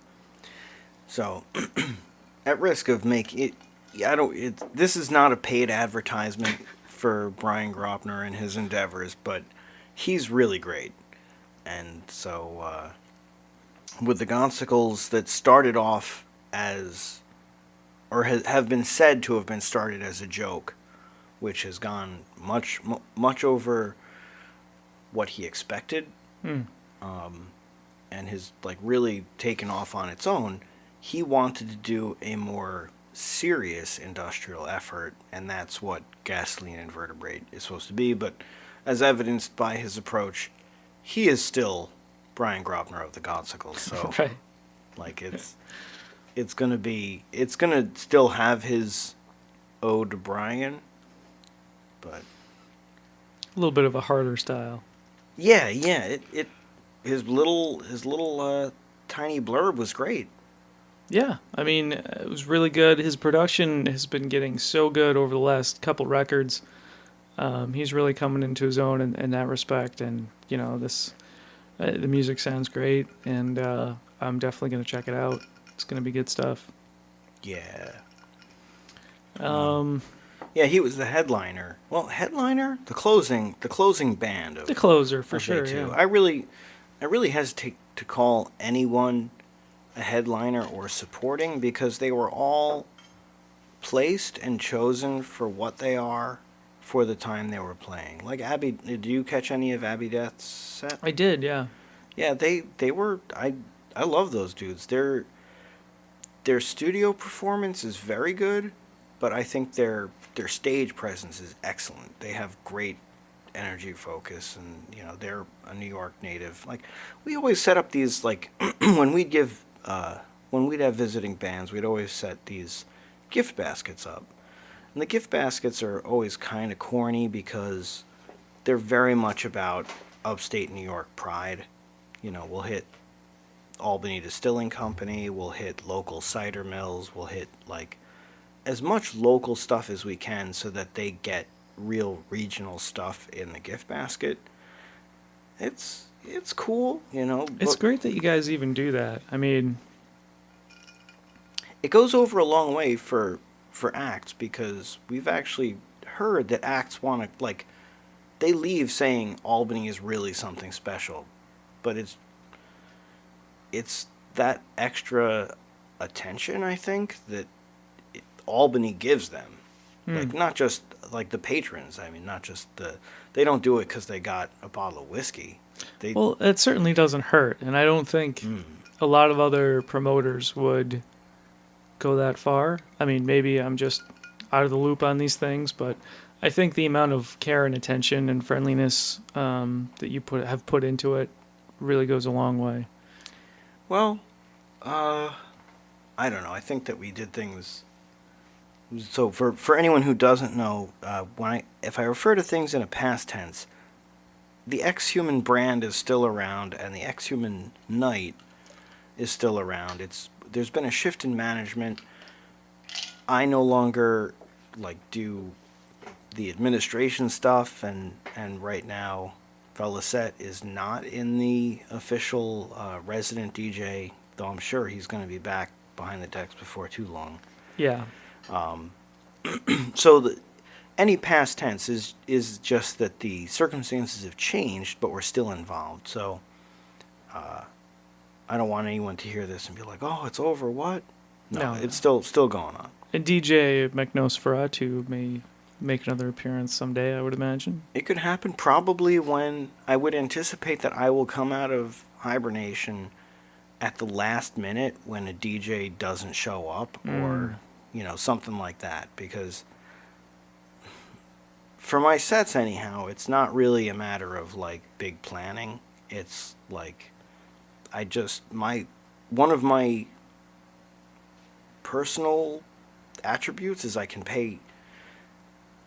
So at risk of making it, I don't. This is not a paid advertisement for Brian Gropner and his endeavors, but he's really great. And so with the Gonsicles that started off as, or have been said to have been started as a joke, which has gone much over what he expected, Hmm. and has like really taken off on its own. He wanted to do a more serious industrial effort, and that's what Gasoline Invertebrate is supposed to be. But as evidenced by his approach, he is still Brian Gropner of the Godsicles. So Right. like it's gonna still have his ode to Brian, but A little bit of a harder style. yeah, it his little tiny blurb was great. Yeah, I mean, it was really good. His production has been getting so good over the last couple records. He's really coming into his own in that respect, and you know, the music sounds great, and I'm definitely gonna check it out. It's gonna be good stuff. Yeah. Um, Yeah, he was the headliner. Well, headliner, the closing band the closer for of sure. A2. Yeah. I really hesitate to call anyone a headliner or supporting because they were all placed and chosen for what they are for the time they were playing. Like Abby, did you catch any of Abby Death's set? I did. Yeah. Yeah, they were. I love those dudes. Their studio performance is very good, but I think their stage presence is excellent. They have great energy, focus, and you know they're a New York native. Like we always set up these like when we'd give when we'd have visiting bands, we'd always set these gift baskets up, and the gift baskets are always kind of corny because they're very much about upstate New York pride. You know, we'll hit Albany Distilling Company, we'll hit local cider mills, we'll hit like as much local stuff as we can so that they get real regional stuff in the gift basket. It's cool, you know. It's But great that you guys even do that. I mean, it goes over a long way for acts because we've actually heard that acts want to like they leave saying Albany is really something special, but it's that extra attention I think that Albany gives them. Like not just like the patrons. I mean, not just they don't do it because they got a bottle of whiskey. They well, it certainly doesn't hurt, and I don't think a lot of other promoters would go that far. I mean, maybe I'm just out of the loop on these things, but I think the amount of care and attention and friendliness that you have put into it really goes a long way. well, I don't know. I think that we did things. So for anyone who doesn't know, if I refer to things in a past tense, the Ex-Human brand is still around, and the Ex-Human night is still around. There's been a shift in management. I no longer like do the administration stuff, and right now, Vellocet is not in the official resident DJ, though I'm sure he's going to be back behind the decks before too long. Yeah. So any past tense is just that the circumstances have changed, but we're still involved. So I don't want anyone to hear this and be like, "Oh, it's over." What? No, No. it's still going on. And DJ Mechno Sferatu may make another appearance someday, I would imagine. It could happen probably when I would anticipate that I will come out of hibernation at the last minute when a DJ doesn't show up or something like that, because for my sets anyhow, it's not really a matter of like big planning. It's like I just my one of my personal attributes is I can pay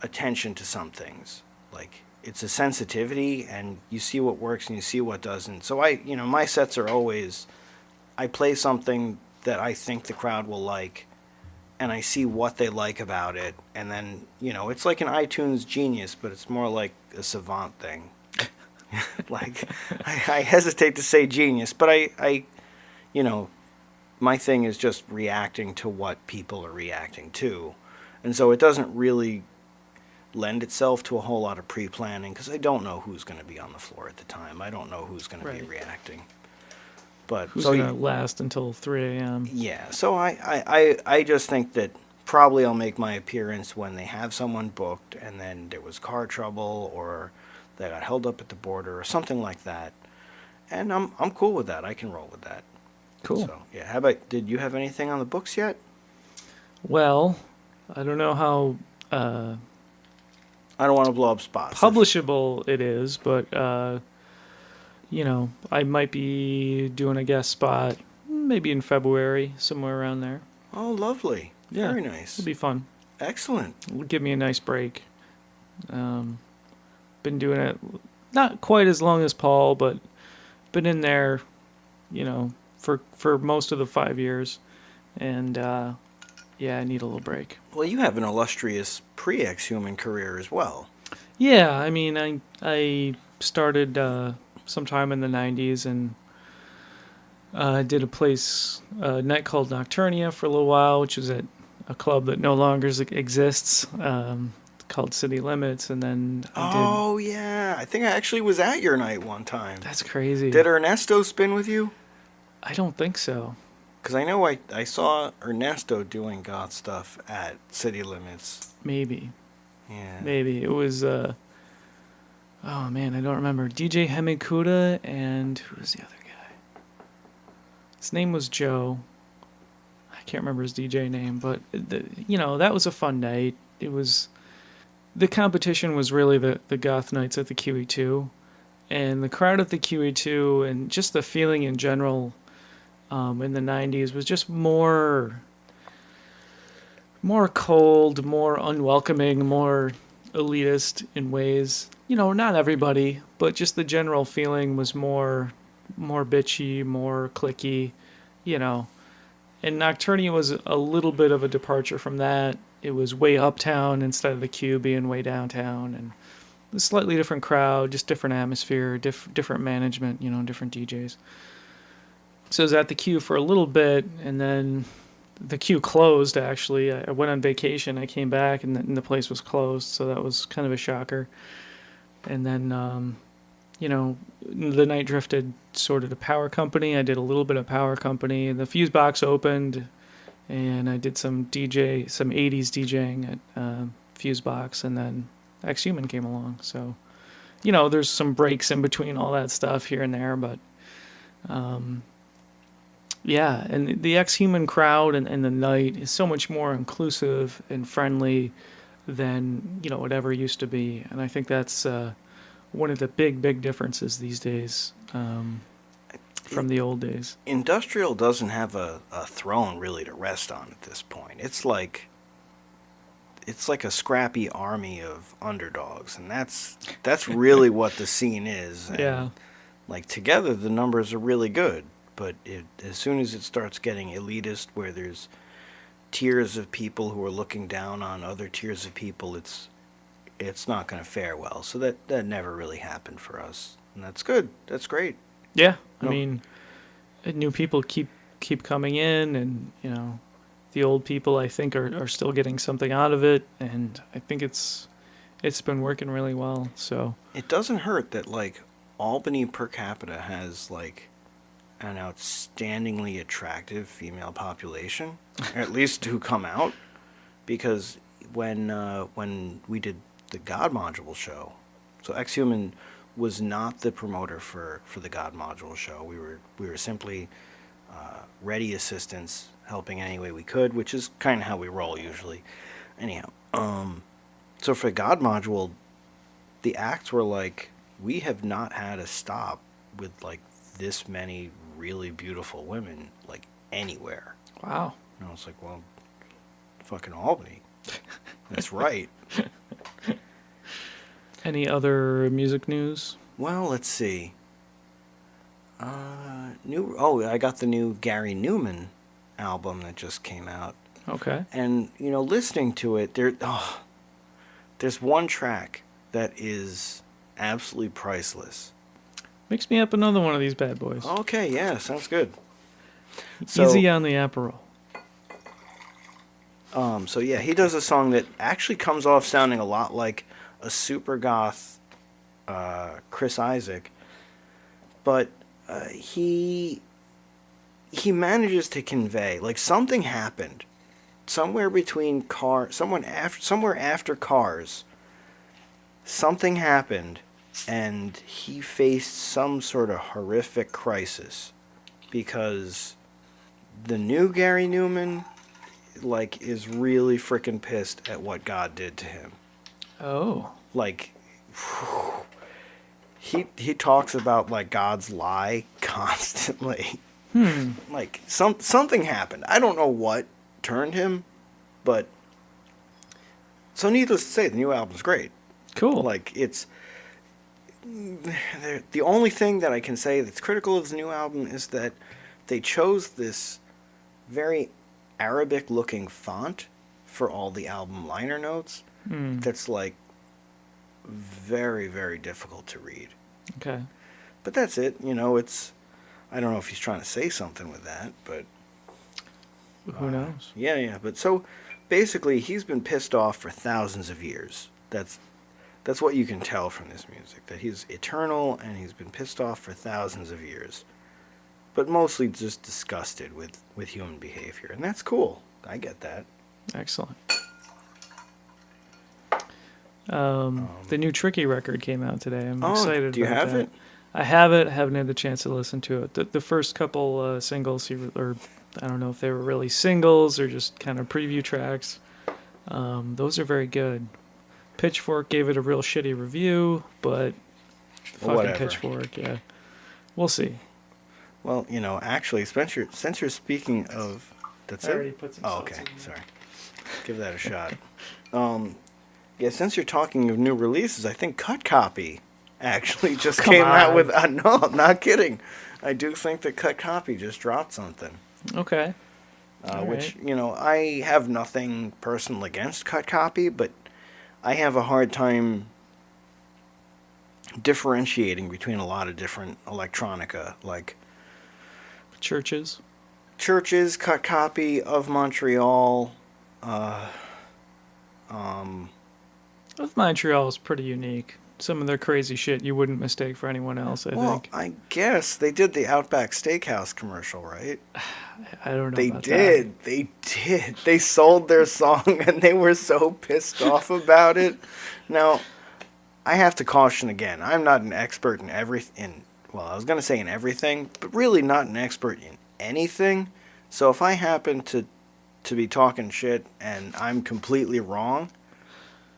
attention to some things. Like it's a sensitivity, and you see what works and you see what doesn't. So my sets are always I play something that I think the crowd will like, and I see what they like about it, and then it's like an iTunes Genius, but it's more like a Savant thing. Like I hesitate to say genius, but I you know my thing is just reacting to what people are reacting to, and so it doesn't really lend itself to a whole lot of pre-planning because I don't know who's going to be on the floor at the time. I don't know who's going to be Right. reacting. But Who's so gonna last until 3 a.m.? yeah, so I just think that probably I'll make my appearance when they have someone booked and then there was car trouble or they got held up at the border or something like that. And I'm cool with that. I can roll with that. Cool. So yeah, how about did you have anything on the books yet? Well, I don't know how I don't want to blow up spots. publishable it is, but I might be doing a guest spot maybe in February, somewhere around there. Oh, lovely. Yeah, Very nice. it'll be fun. Excellent. It'll give me a nice break. Um, been doing it not quite as long as Paul, but been in there, for most of the 5 years, and yeah, I need a little break. Well, you have an illustrious pre-ex-human career as well. Yeah, I mean, I started sometime in the '90s and did a night called Nocturnia for a little while, which was at a club that no longer exists, called City Limits, and then I did. Oh yeah, I think I actually was at your night one time. That's crazy. Did Ernesto spin with you? I don't think so. Because I know I saw Ernesto doing goth stuff at City Limits. Maybe. Yeah. Maybe it was. Oh man, I don't remember. DJ Hemikuda and who was the other guy? His name was Joe. I can't remember his DJ name, but that was a fun night. It was the competition was really the goth nights at the QE2, and the crowd at the QE2, and just the feeling in general in the '90s was just more cold, more unwelcoming, more elitist in ways. Not everybody, but just the general feeling was more bitchy, more cliquey, you know. And Nocturnia was a little bit of a departure from that. It was way uptown instead of the Q being way downtown, and a slightly different crowd, just different atmosphere, different management, different DJs. So I was at the Q for a little bit, and then the Q closed, actually. I went on vacation. I came back, and the place was closed, so that was kind of a shocker. And then, the night drifted sort of to Power Company. I did a little bit of Power Company. The Fuse Box opened, and I did some 80s DJing at Fuse Box, and then Ex-Human came along. So, there's some breaks in between all that stuff here and there, but yeah, and the Ex-Human crowd and the night is so much more inclusive and friendly than it ever used to be, and I think that's one of the big differences these days from the old days. Industrial doesn't have a throne really to rest on at this point. It's like a scrappy army of underdogs, and that's really what the scene is. And Yeah. Like together, the numbers are really good, but as soon as it starts getting elitist, where there's tiers of people who are looking down on other tiers of people, it's not going to fare well. So that never really happened for us, and that's good. That's great. Yeah, I No. mean, new people keep coming in, and the old people I think are still getting something out of it, and I think it's been working really well. So It doesn't hurt that like Albany per capita has like an outstandingly attractive female population, or at least who come out, because when we did the God Module show, so Ex-Human was not the promoter for the God Module show. We were simply ready assistants, helping any way we could, which is kind of how we roll usually. Anyhow, so for God Module, the acts were like, we have not had a stop with like this many really beautiful women like anywhere. Wow. And I was like, well, fucking Albany. That's right. Any other music news? Well, let's see. I got the new Gary Newman album that just came out. Okay. And, listening to it, there's one track that is absolutely priceless. Mix me up another one of these bad boys. Okay, yeah, sounds good. Easy on the Aperol. So yeah, he does a song that actually comes off sounding a lot like a super goth Chris Isaac, but he manages to convey like something happened somewhere between somewhere after Cars. Something happened, and he faced some sort of horrific crisis because the new Gary Newman like is really freaking pissed at what God did to him. Oh. Like he talks about like God's lie constantly. Like something happened. I don't know what turned him, but so needless to say, the new album's great. Cool. Like it's the only thing that I can say that's critical of the new album is that they chose this very Arabic looking font for all the album liner notes. That's like very, very difficult to read. Okay. But that's it. It's I don't know if he's trying to say something with that, but who knows? Yeah. But so basically, he's been pissed off for thousands of years. That's what you can tell from this music. That he's eternal and he's been pissed off for thousands of years, but mostly just disgusted with human behavior, and that's cool. I get that. Excellent. The new Tricky record came out today. I'm excited about that. Do you have it? I have it. Haven't had the chance to listen to it. The first couple singles, or I don't know if they were really singles or just kind of preview tracks. Those are very good. Pitchfork gave it a real shitty review, but fucking Whatever. Pitchfork, yeah. We'll see. Well, actually, Spencer, since you're speaking of... That's I it? already put some okay. salts in there. Sorry. Give that a shot. Yeah, since you're talking of new releases, I think Cut Copy actually just Come came out on. with... no, I'm not kidding. I do think that Cut Copy just dropped something. Okay. Which, I have nothing personal against Cut Copy, but I have a hard time differentiating between a lot of different electronica, like Churches. Cut Copy, Of Montreal. Of Montreal is pretty unique. Some of their crazy shit you wouldn't mistake for anyone else, I think. I guess they did the Outback Steakhouse commercial, right? I don't know They about did. that. They did. They sold their song, and they were so pissed off about it. Now, I have to caution again. I'm not an expert in everything. Well, I was going to say in everything, but really not an expert in anything. So if I happen to be talking shit and I'm completely wrong,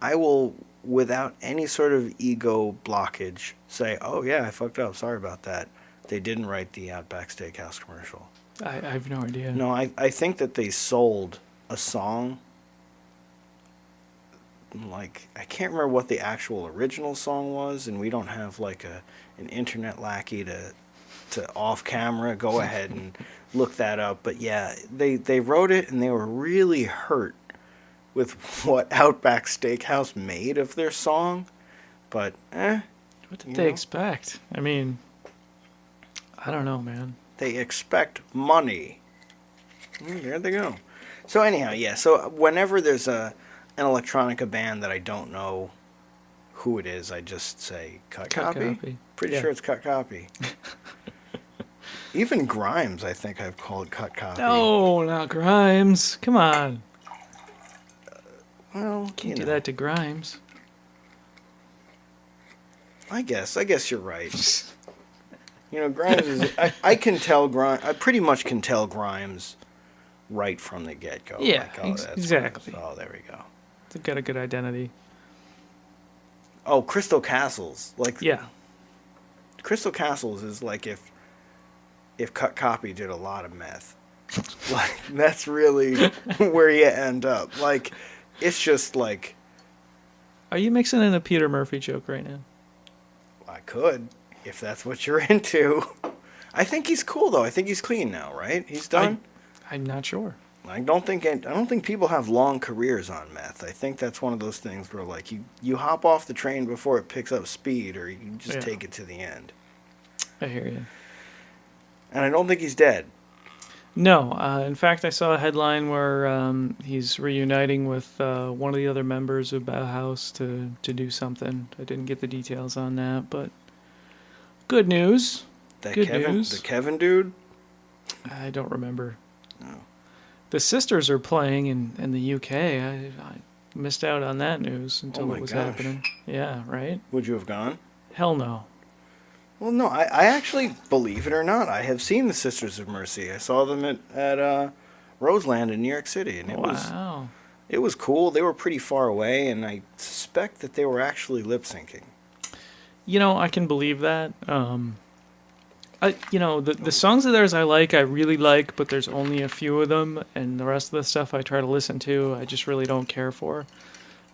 I will, without any sort of ego blockage, say, oh yeah, I fucked up. Sorry about that. They didn't write the Outback Steakhouse commercial. I have no idea. No, I think that they sold a song. Like, I can't remember what the actual original song was, and we don't have like an internet lackey to off camera go ahead and look that up. But yeah, they wrote it, and they were really hurt with what Outback Steakhouse made of their song. But What did they expect? I mean, I don't know, man. They expect money. There they go. So anyhow, yeah. So whenever there's an electronica band that I don't know who it is, I just say Cut Copy. Pretty sure it's Cut Copy. Even Grimes, I think I've called Cut Copy. No, not Grimes. Come on. Well, Can't do that to Grimes. I guess you're right. Grimes is... I can tell Grimes... I pretty much can tell Grimes right from the get-go. Yeah, that's exactly. Grimes. Oh, there we go. They've got a good identity. Oh, Crystal Castles. Like Yeah. Crystal Castles is like if Cut Copy did a lot of meth. Like that's really where you end up. Like it's just like Are you mixing in a Peter Murphy joke right now? I could if that's what you're into. I think he's cool though. I think he's clean now, right? He's done. I'm not sure. I don't think people have long careers on meth. I think that's one of those things where like you hop off the train before it picks up speed, or you just Yeah. take it to the end. I hear you. And I don't think he's dead. No, in fact, I saw a headline where he's reuniting with one of the other members of Bauhaus to do something. I didn't get the details on that, but good news. That Good Kevin, news. the Kevin dude. I don't remember. No. The sisters are playing in the UK. I missed out on that news until my it was gosh. happening. Yeah, right? Would you have gone? Hell no. Well, no. I actually, believe it or not, I have seen the Sisters of Mercy. I saw them at Roseland in New York City, and Wow. it was cool. They were pretty far away, and I suspect that they were actually lip syncing. You know, I can believe that. The songs of theirs I really like, but there's only a few of them, and the rest of the stuff I try to listen to, I just really don't care for.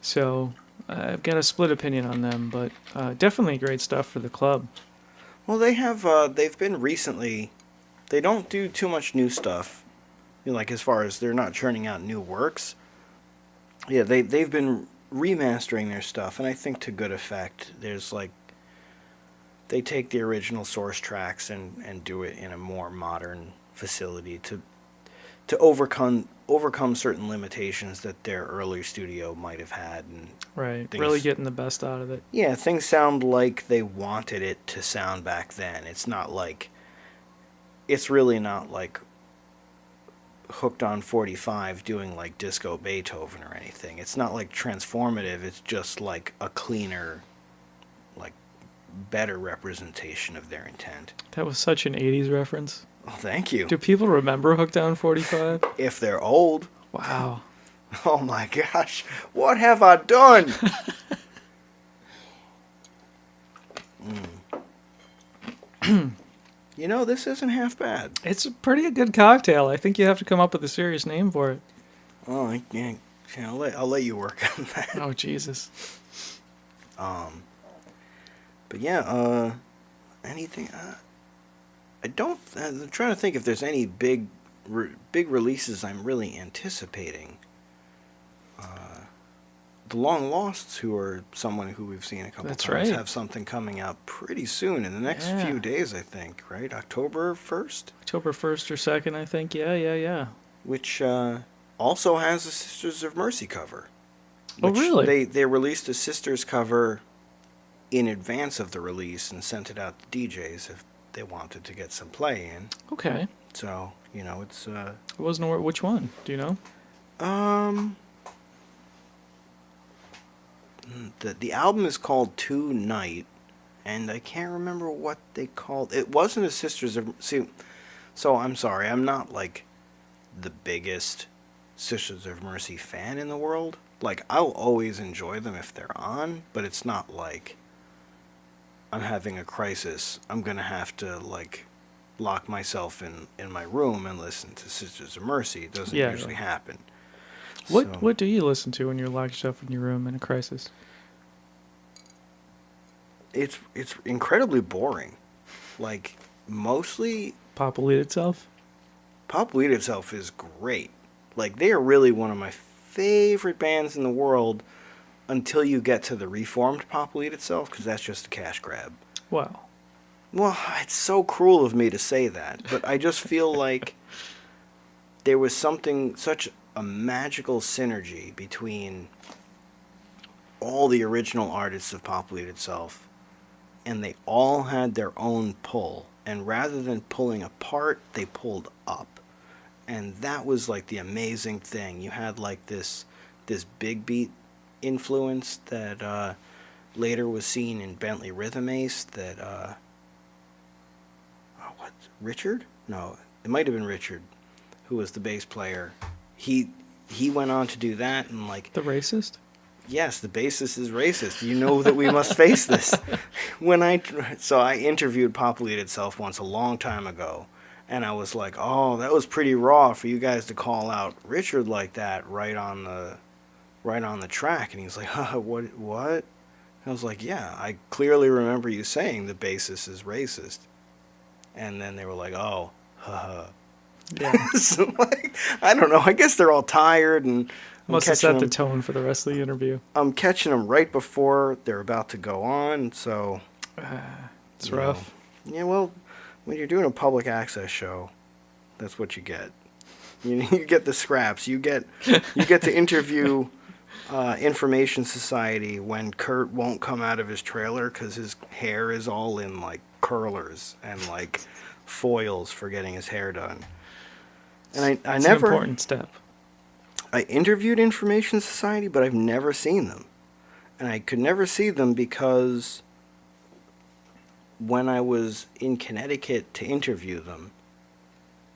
So I've got a split opinion on them, but definitely great stuff for the club. Well, they've been recently. They don't do too much new stuff, like as far as they're not churning out new works. Yeah, they've been remastering their stuff, and I think to good effect. There's like they take the original source tracks and do it in a more modern facility to overcome certain limitations that their earlier studio might have had, and Right. things, Really getting the best out of it. yeah, things sound like they wanted it to sound back then. It's really not like Hooked on 45 doing like disco Beethoven or anything. It's not like transformative. It's just like a cleaner, like better representation of their intent. That was such an 80s reference. Oh, thank you. Do people remember Hooked on 45? If they're old, Wow. oh my gosh, what have I done? This isn't half bad. It's a pretty good cocktail. I think you have to come up with a serious name for it. Oh, yeah, I'll let you work on that. Oh, Jesus. But yeah, anything? I'm trying to think if there's any big releases I'm really anticipating. The Long Losts, who are someone who we've seen a couple That's times, right. have something coming out pretty soon in the next Yeah. few days, I think. Right, October 1st, October 1st or 2nd, I think. Yeah. which also has a Sisters of Mercy cover. Oh, which really? They released a Sisters cover in advance of the release and sent it out to DJs if they wanted to get some play in. Okay. So, it's I wasn't aware. Which one? Do you know? the album is called Tonight, and I can't remember what they called it. Wasn't a Sisters of so I'm sorry, I'm not like the biggest Sisters of Mercy fan in the world. Like, I'll always enjoy them if they're on, but it's not like I'm having a crisis. I'm gonna have to like lock myself in my room and listen to Sisters of Mercy. It doesn't Yeah, usually yeah. happen. What So, What do you listen to when you're locked yourself in your room in a crisis? it's incredibly boring. Like, mostly Pop will eat itself. Pop Weed itself is great. Like, they are really one of my favorite bands in the world until you get to the reformed Pop Weed itself, because that's just a cash grab. Wow. Well, it's so cruel of me to say that, but I just feel like there was such a magical synergy between all the original artists of Pop Weed itself, and they all had their own pull. And rather than pulling apart, they pulled up. And that was like the amazing thing. You had like this big beat influence that later was seen in Bentley Rhythm Ace. That Richard? No, it might have been Richard, who was the bass player. He went on to do that, and like The racist? yes, the bassist is racist. You know that we must face this. So I interviewed Pop Lead Itself once a long time ago, and I was like, oh, that was pretty raw for you guys to call out Richard like that right on the track. And he's like, what? I was like, yeah, I clearly remember you saying the bassist is racist. And then they were like, oh, haha. Yeah. So, like, I don't know. I guess they're all tired, and Must have set the tone for the rest of the interview. I'm catching them right before they're about to go on, so... It's rough. Yeah, well, when you're doing a public access show, that's what you get. You get the scraps. You get to interview Information Society when Kurt won't come out of his trailer because his hair is all in, like, curlers and, like, foils for getting his hair done. And I It's never... an important step. I interviewed Information Society, but I've never seen them. And I could never see them because when I was in Connecticut to interview them,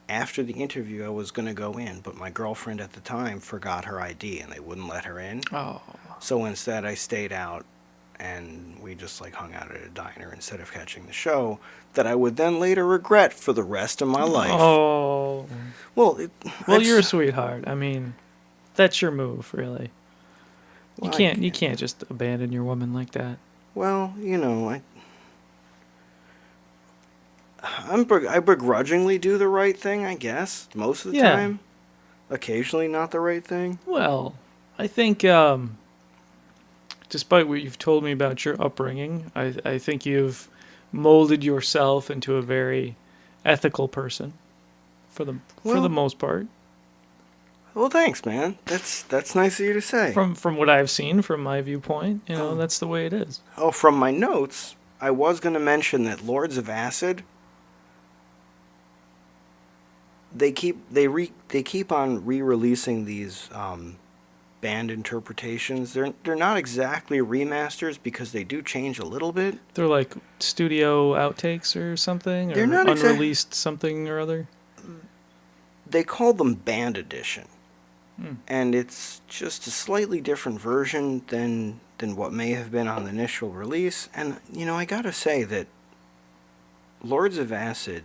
after the interview I was going to go in, but my girlfriend at the time forgot her ID and they wouldn't let her in. Oh. So instead I stayed out and we just like hung out at a diner instead of catching the show that I would then later regret for the rest of my life. Oh. Well, You're a sweetheart. I mean, that's your move, really. Well, You can't just abandon your woman like that. Well, you know, I begrudgingly do the right thing, I guess, most of the time. Occasionally not the right thing. Well, I think, despite what you've told me about your upbringing, I think you've molded yourself into a very ethical person, for the most part. Well, thanks, man. That's nice of you to say. From what I've seen, from my viewpoint, that's the way it is. Oh, from my notes, I was going to mention that Lords of Acid, they keep on re-releasing these band interpretations. They're not exactly remasters because they do change a little bit. They're like studio outtakes or something, or they're not unreleased something or other. They call them Band Edition, and it's just a slightly different version than what may have been on the initial release. And I gotta say that Lords of Acid,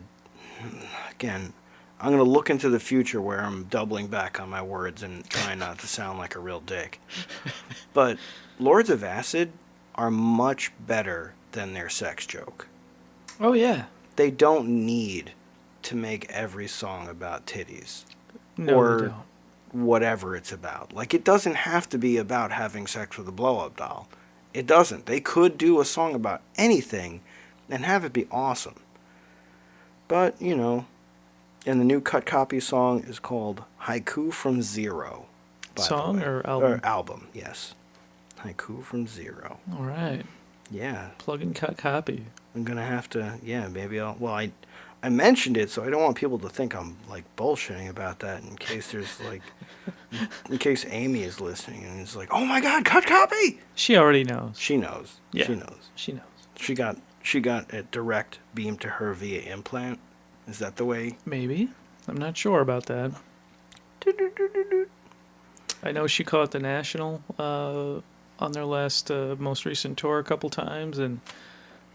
again, I'm going to look into the future where I'm doubling back on my words and trying not to sound like a real dick. But Lords of Acid are much better than their sex joke. Oh, yeah. They don't need to make every song about titties. No, or they don't. Whatever it's about. Like, it doesn't have to be about having sex with a blow-up doll. It doesn't. They could do a song about anything and have it be awesome. But, and the new Cut Copy song is called Haiku from Zero. Song or album? Or album, yes. Haiku from Zero. All right. Yeah. Plug and Cut Copy. I'm going to have to, maybe I mentioned it, so I don't want people to think I'm, like, bullshitting about that in case there's, like, in case Amy is listening and is like, oh my God, Cut Copy! She already knows. She knows. Yeah. She knows. She got a direct beam to her via implant. Is that the way? Maybe. I'm not sure about that. I know she caught the National on their last, most recent tour a couple times, and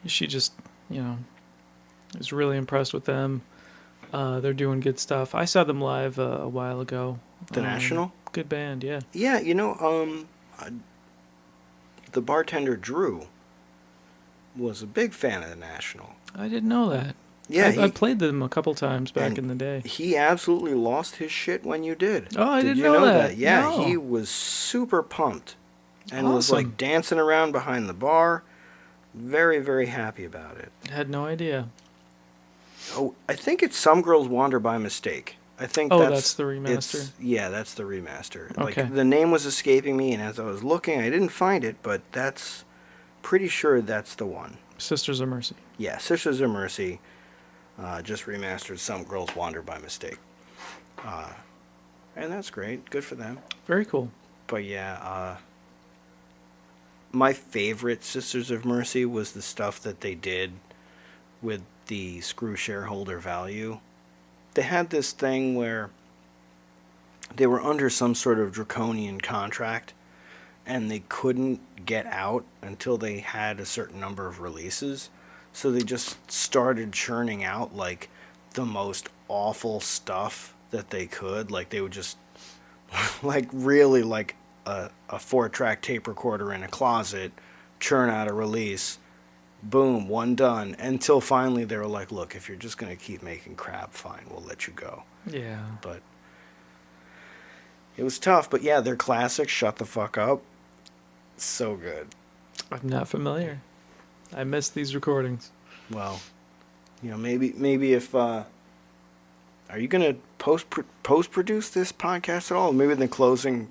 she just, is really impressed with them. They're doing good stuff. I saw them live a while ago. The National? Good band, yeah. Yeah, the bartender Drew was a big fan of the National. I didn't know that. Yeah, I played them a couple times back in the day. He absolutely lost his shit when you did. Oh, I did didn't you know that. Yeah, No. He was super pumped and Awesome. was like dancing around behind the bar. Very, very happy about it. I had no idea. Oh, I think it's Some Girls Wander by Mistake. I think that's the remaster? Yeah, that's the remaster. Okay. Like, the name was escaping me, and as I was looking, I didn't find it, but that's pretty sure that's the one. Sisters of Mercy. Yeah, Sisters of Mercy just remastered Some Girls Wander by Mistake. And that's great. Good for them. Very cool. But yeah, my favorite Sisters of Mercy was the stuff that they did with the Screw Shareholder Value. They had this thing where they were under some sort of draconian contract, and they couldn't get out until they had a certain number of releases. So they just started churning out like the most awful stuff that they could. Like they would just like really like a 4-track tape recorder in a closet, churn out a release, boom, one done. Until finally they were like, look, if you're just gonna keep making crap, fine, we'll let you go. Yeah. But it was tough. But yeah, their classic "Shut the Fuck Up," so good. I'm not familiar. I missed these recordings. Well, maybe if are you gonna post produce this podcast at all? Maybe in the closing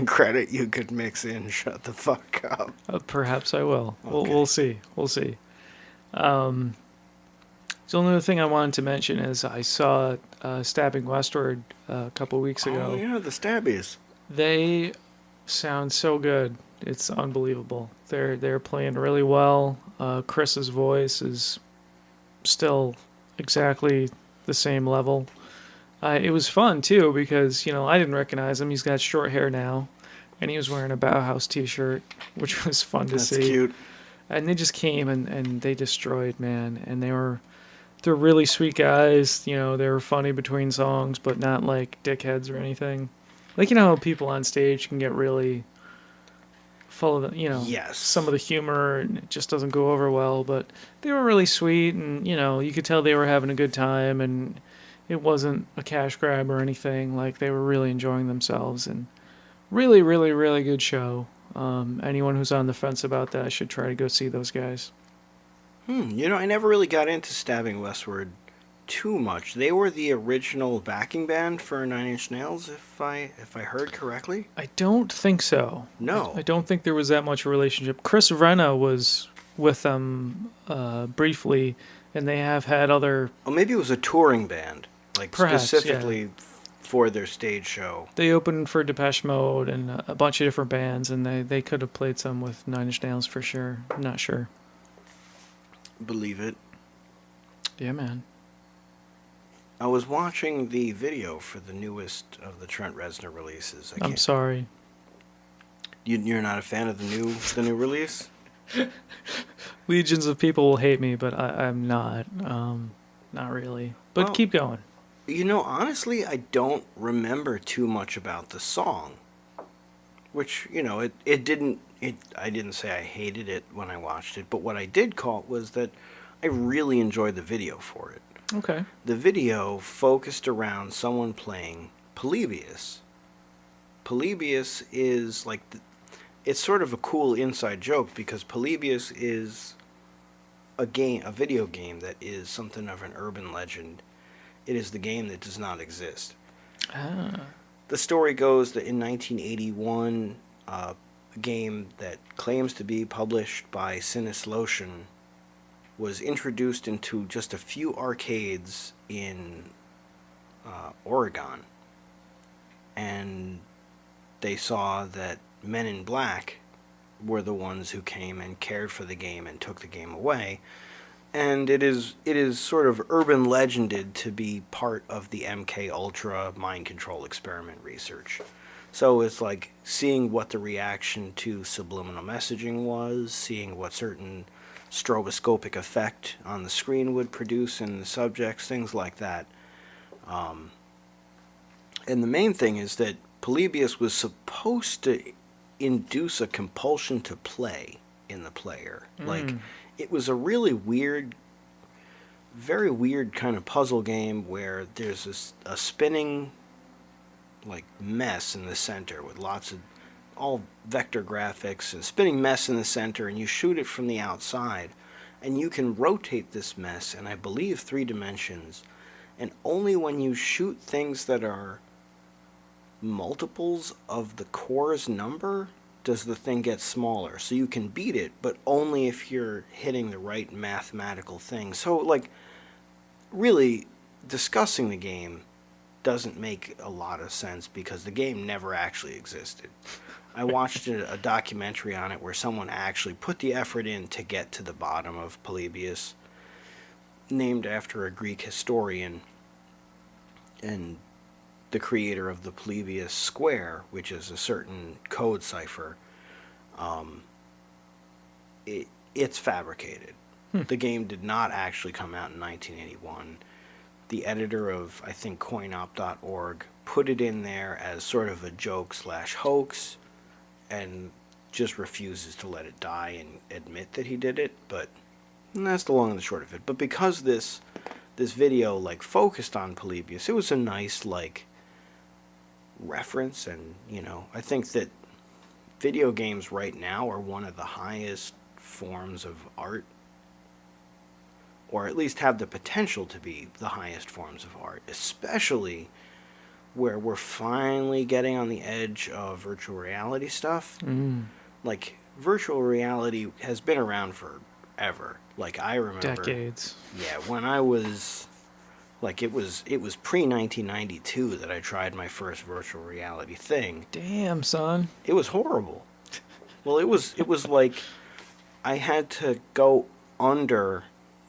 credit you could mix in "Shut the Fuck Up." Perhaps I will. Okay. We'll see. We'll see. The only other thing I wanted to mention is I saw Stabbing Westward a couple weeks ago. Oh yeah, the Stabbies. They sound so good. It's unbelievable. They're playing really well. Chris's voice is still exactly the same level. It was fun too because I didn't recognize him. He's got short hair now, and he was wearing a Bauhaus T-shirt, which was fun to see. That's cute. And they just came and they destroyed, man. And they're really sweet guys. They were funny between songs, but not like dickheads or anything. Like how people on stage can get really full of Yes. some of the humor and it just doesn't go over well. But they were really sweet, and you could tell they were having a good time, and it wasn't a cash grab or anything. Like they were really enjoying themselves, and really, really, really good show. Anyone who's on the fence about that should try to go see those guys. I never really got into Stabbing Westward too much. They were the original backing band for Nine Inch Nails, if I heard correctly. I don't think so. No. I don't think there was that much of a relationship. Chris Vrenna was with them briefly, and they have had other... Oh, maybe it was a touring band, like Perhaps, specifically for their stage show. They opened for Depeche Mode and a bunch of different bands, and they could have played some with Nine Inch Nails for sure. I'm not sure. Believe it. Yeah, man. I was watching the video for the newest of the Trent Reznor releases. I'm sorry. You're not a fan of the new release? Legions of people will hate me, but I'm not. Not really. But Well, keep going. Honestly, I don't remember too much about the song. Which, I didn't say I hated it when I watched it, but what I did call it was that I really enjoyed the video for it. Okay. The video focused around someone playing Polybius. Polybius is like, it's sort of a cool inside joke because Polybius is a video game that is something of an urban legend. It is the game that does not exist. Ah. The story goes that in 1981, a game that claims to be published by Sinus Lotion was introduced into just a few arcades in Oregon. And they saw that Men in Black were the ones who came and cared for the game and took the game away. And it is sort of urban legended to be part of the MK Ultra mind control experiment research. So it's like seeing what the reaction to subliminal messaging was, seeing what certain stroboscopic effect on the screen would produce in the subjects, things like that. And the main thing is that Polybius was supposed to induce a compulsion to play in the player. Like, it was a really weird, very weird kind of puzzle game where there's a spinning, like, mess in the center with lots of all vector graphics and spinning mess in the center, and you shoot it from the outside, and you can rotate this mess in, I believe, 3 dimensions, and only when you shoot things that are multiples of the core's number does the thing get smaller. So you can beat it, but only if you're hitting the right mathematical thing. So, like, really, discussing the game doesn't make a lot of sense because the game never actually existed. I watched a documentary on it where someone actually put the effort in to get to the bottom of Polybius, named after a Greek historian and the creator of the Polybius square, which is a certain code cipher It's fabricated. Hmm. The game did not actually come out in 1981. The editor of, I think, coinop.org put it in there as sort of a joke slash hoax and just refuses to let it die and admit that he did it, but that's the long and the short of it. But because this video like focused on Polybius, it was a nice like reference, and I think that video games right now are one of the highest forms of art, or at least have the potential to be the highest forms of art, especially where we're finally getting on the edge of virtual reality stuff. Like, virtual reality has been around forever. Like, I remember Decades. Yeah, when I was like, it was pre-1992 that I tried my first virtual reality thing. Damn, son. It was horrible. Well, it was like I had to go under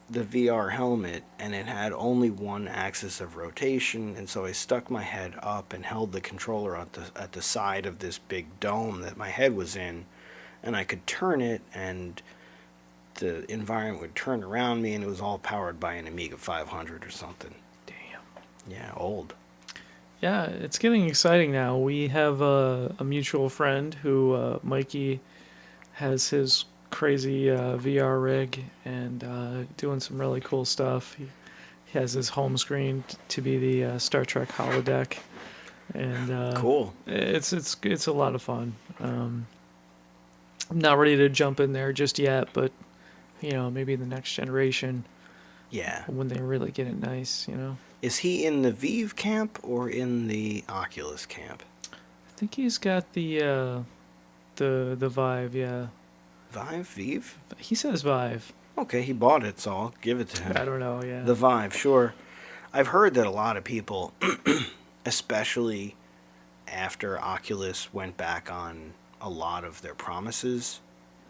the VR helmet, and it had only one axis of rotation, and so I stuck my head up and held the controller at the side of this big dome that my head was in, and I could turn it, and the environment would turn around me, and it was all powered by an Amiga 500 or something. Damn. Yeah, old. Yeah, it's getting exciting now. We have a mutual friend who, Mikey, has his crazy VR rig and doing some really cool stuff. He has his home screen to be the Star Trek holodeck, and Cool. It's a lot of fun. I'm not ready to jump in there just yet, but maybe the next generation Yeah. when they really get it nice. Is he in the Vive camp or in the Oculus camp? I think he's got the Vive. Yeah, Vive? he says Vive. Okay, he bought it, so I'll give it to him. I don't know. Yeah. The Vive, sure. I've heard that a lot of people, especially after Oculus went back on a lot of their promises,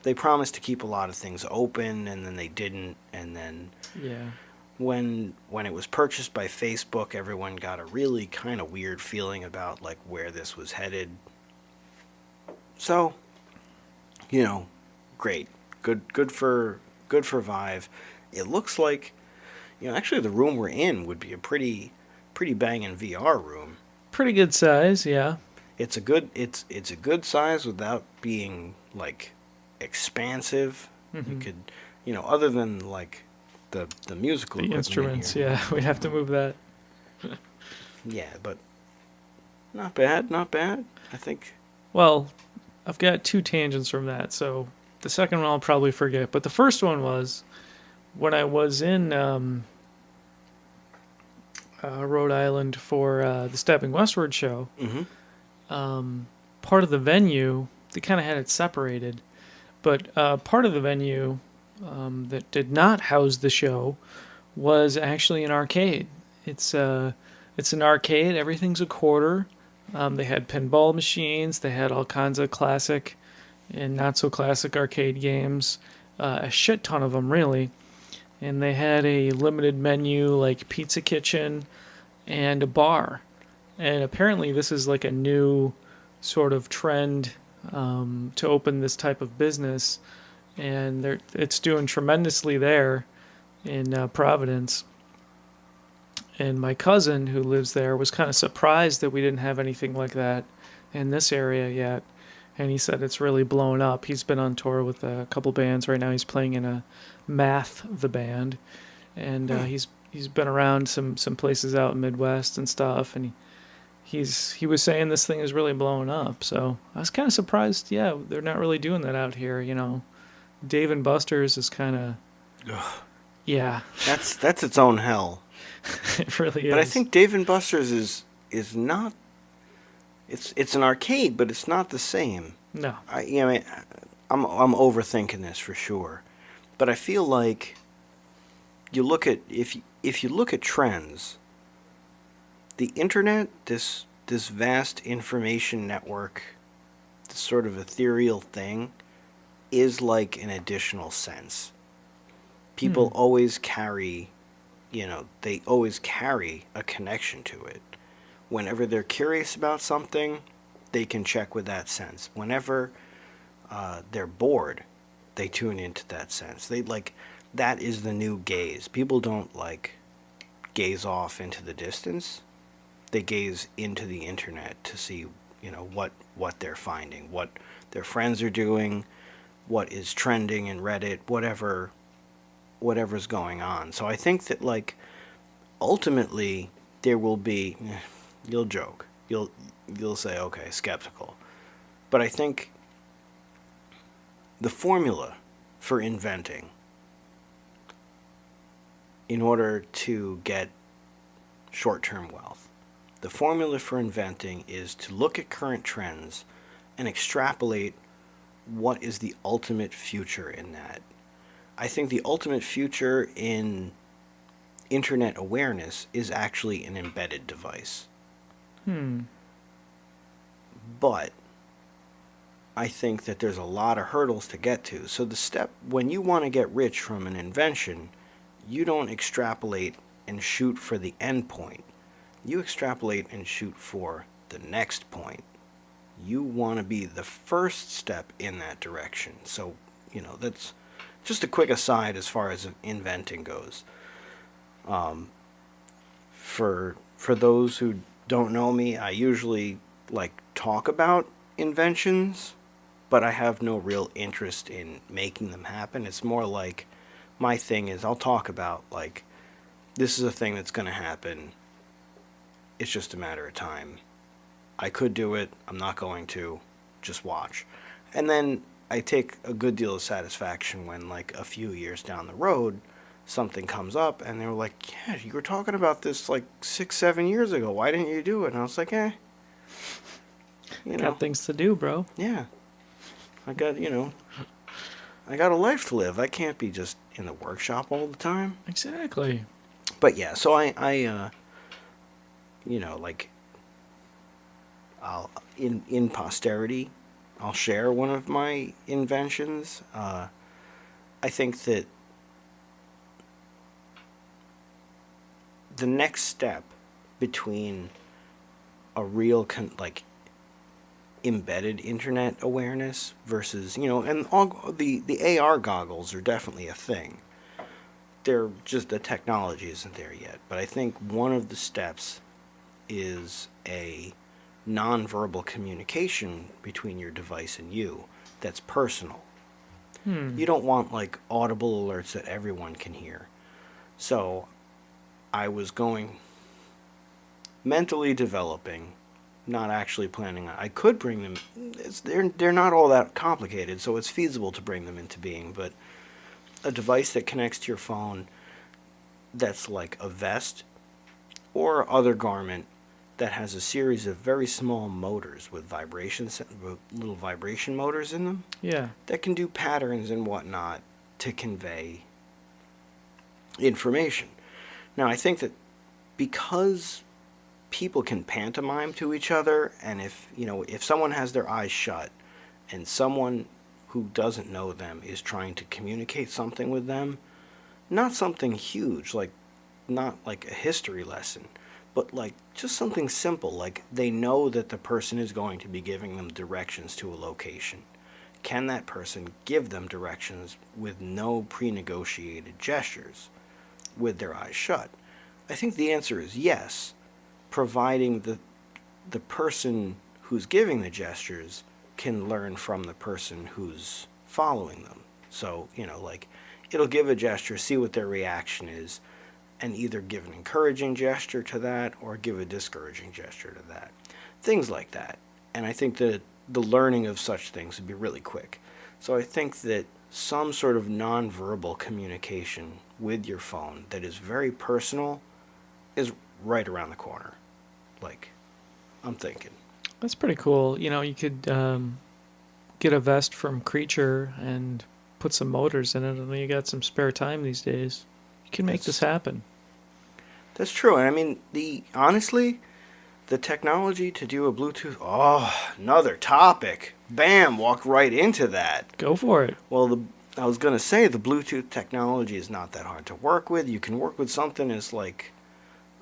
they promised to keep a lot of things open, and then they didn't, and then Yeah. when it was purchased by Facebook, everyone got a really kind of weird feeling about like where this was headed. So, great. Good for Vive. It looks like actually the room we're in would be a pretty banging VR room. Pretty good size. Yeah. It's a good size without being like expansive. Mm-hmm. You could, other than like the musical The equipment instruments. in here. Yeah, we'd have to move that. Yeah, but not bad. I think. Well, I've got two tangents from that, so the second one I'll probably forget. But the first one was when I was in Rhode Island for the Stepping Westward show. Mm-hmm. Part of the venue, they kind of had it separated, but part of the venue that did not house the show was actually an arcade. It's an arcade. Everything's a quarter. They had pinball machines. They had all kinds of classic and not so classic arcade games. A shit ton of them, really. And they had a limited menu like pizza kitchen and a bar. And apparently this is like a new sort of trend to open this type of business. And it's doing tremendously there in Providence. And my cousin who lives there was kind of surprised that we didn't have anything like that in this area yet. And he said it's really blown up. He's been on tour with a couple bands. Right now he's playing in a Math, the band. And he's been around some places out in Midwest and stuff. And he was saying this thing is really blowing up. So I was kind of surprised. Yeah, they're not really doing that out here, Dave and Buster's is kind of... Yeah. That's its own hell. It really is. But I think Dave and Buster's is not. It's an arcade, but it's not the same. No. I'm overthinking this for sure, but I feel like you look at if you look at trends, the internet, this vast information network, this sort of ethereal thing, is like an additional sense. People always carry. They always carry a connection to it. Whenever they're curious about something, they can check with that sense. Whenever they're bored, they tune into that sense. They like that is the new gaze. People don't like gaze off into the distance. They gaze into the internet to see, what they're finding, what their friends are doing, what is trending in Reddit, whatever's going on. So I think that like ultimately there will be you'll joke. You'll say okay, skeptical. But I think the formula for inventing in order to get short-term wealth, the formula for inventing is to look at current trends and extrapolate what is the ultimate future in that. I think the ultimate future in internet awareness is actually an embedded device. But I think that there's a lot of hurdles to get to. So the step, when you want to get rich from an invention, you don't extrapolate and shoot for the end point. You extrapolate and shoot for the next point. You want to be the first step in that direction. So, that's just a quick aside as far as inventing goes. For those who don't know me, I usually talk about inventions, but I have no real interest in making them happen. It's more like my thing is I'll talk about this is a thing that's going to happen. It's just a matter of time. I could do it. I'm not going to. Just watch. And then I take a good deal of satisfaction when a few years down the road something comes up and they were like, yeah, you were talking about this 6-7 years ago. Why didn't you do it? And I was like, Got things to do, bro. Yeah. I got a life to live. I can't be just in the workshop all the time. Exactly. But yeah, so I'll in posterity, I'll share one of my inventions. I think that the next step between a real embedded internet awareness versus and all the AR goggles are definitely a thing. They're just the technology isn't there yet. But I think one of the steps is a nonverbal communication between your device and you that's personal. You don't want audible alerts that everyone can hear. So I was mentally developing, not actually planning on. I could bring them. They're not all that complicated, so it's feasible to bring them into being. But a device that connects to your phone, that's like a vest or other garment that has a series of very small motors with little vibration motors in them. Yeah. That can do patterns and whatnot to convey information. Now, I think that because people can pantomime to each other, and if someone has their eyes shut and someone who doesn't know them is trying to communicate something with them, not something huge, not like a history lesson, but just something simple, they know that the person is going to be giving them directions to a location. Can that person give them directions with no pre-negotiated gestures, with their eyes shut? I think the answer is yes, providing the person who's giving the gestures can learn from the person who's following them. So, it'll give a gesture, see what their reaction is, and either give an encouraging gesture to that or give a discouraging gesture to that. Things like that. And I think that the learning of such things would be really quick. So I think that some sort of nonverbal communication with your phone that is very personal is right around the corner. I'm thinking. That's pretty cool. You could get a vest from Creature and put some motors in it, and then you got some spare time these days. You can make this happen. That's true. And I mean, honestly, the technology to do a Bluetooth... Oh, another topic. Bam, walked right into that. Go for it. Well, I was going to say the Bluetooth technology is not that hard to work with. You can work with something as an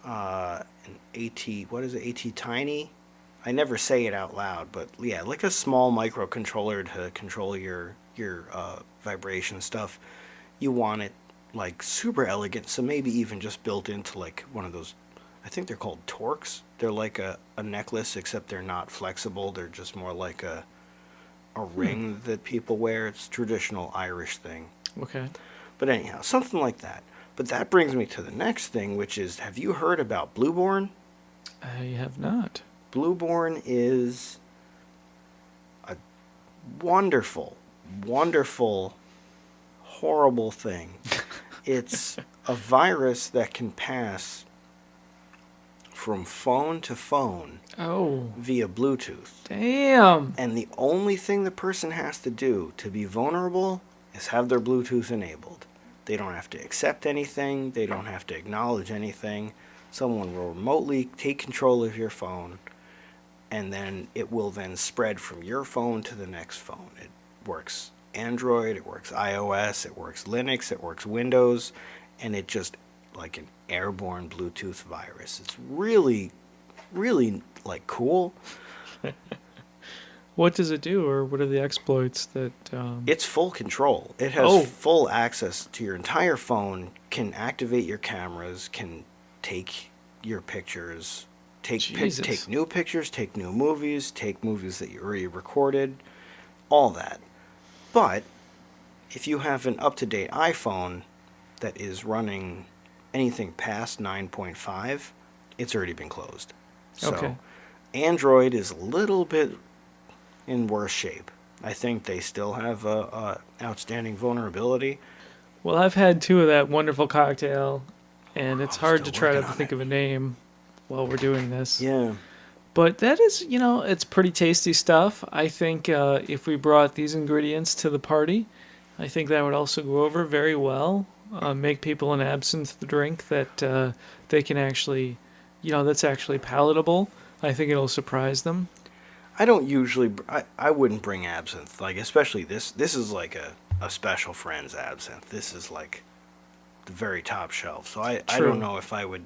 AT... What is it? AT Tiny? I never say it out loud, but yeah, like a small microcontroller to control your vibration stuff. You want it like super elegant, so maybe even just built into like one of those. I think they're called torques. They're like a necklace, except they're not flexible. They're just more like a ring that people wear. It's a traditional Irish thing. Okay. But anyhow, something like that. But that brings me to the next thing, which is, have you heard about Blueborn? I have not. Blueborn is a wonderful, wonderful, horrible thing. It's a virus that can pass from phone to phone Oh, via Bluetooth. damn. And the only thing the person has to do to be vulnerable is have their Bluetooth enabled. They don't have to accept anything. They don't have to acknowledge anything. Someone will remotely take control of your phone, and then it will then spread from your phone to the next phone. It works Android, it works iOS, it works Linux, it works Windows, and it just like an airborne Bluetooth virus. It's really, really like cool. What does it do, or what are the exploits that? It's full control. It has full access to your entire phone, can activate your cameras, can take your pictures, take new pictures, take new movies, take movies that you already recorded, all that. But if you have an up-to-date iPhone that is running anything past 9.5, it's already been closed. So Okay. Android is a little bit in worse shape. I think they still have a outstanding vulnerability. Well, I've had two of that wonderful cocktail, and it's hard still to try to working on think it. of a name while we're doing this. Yeah. But that is, it's pretty tasty stuff. I think if we brought these ingredients to the party, I think that would also go over very well. Make people an absinthe drink that they can actually, that's actually palatable. I think it'll surprise them. I don't usually. I wouldn't bring absinthe. Like especially this. This is like a special friend's absinthe. This is like the very top shelf. So I True. don't know if I would.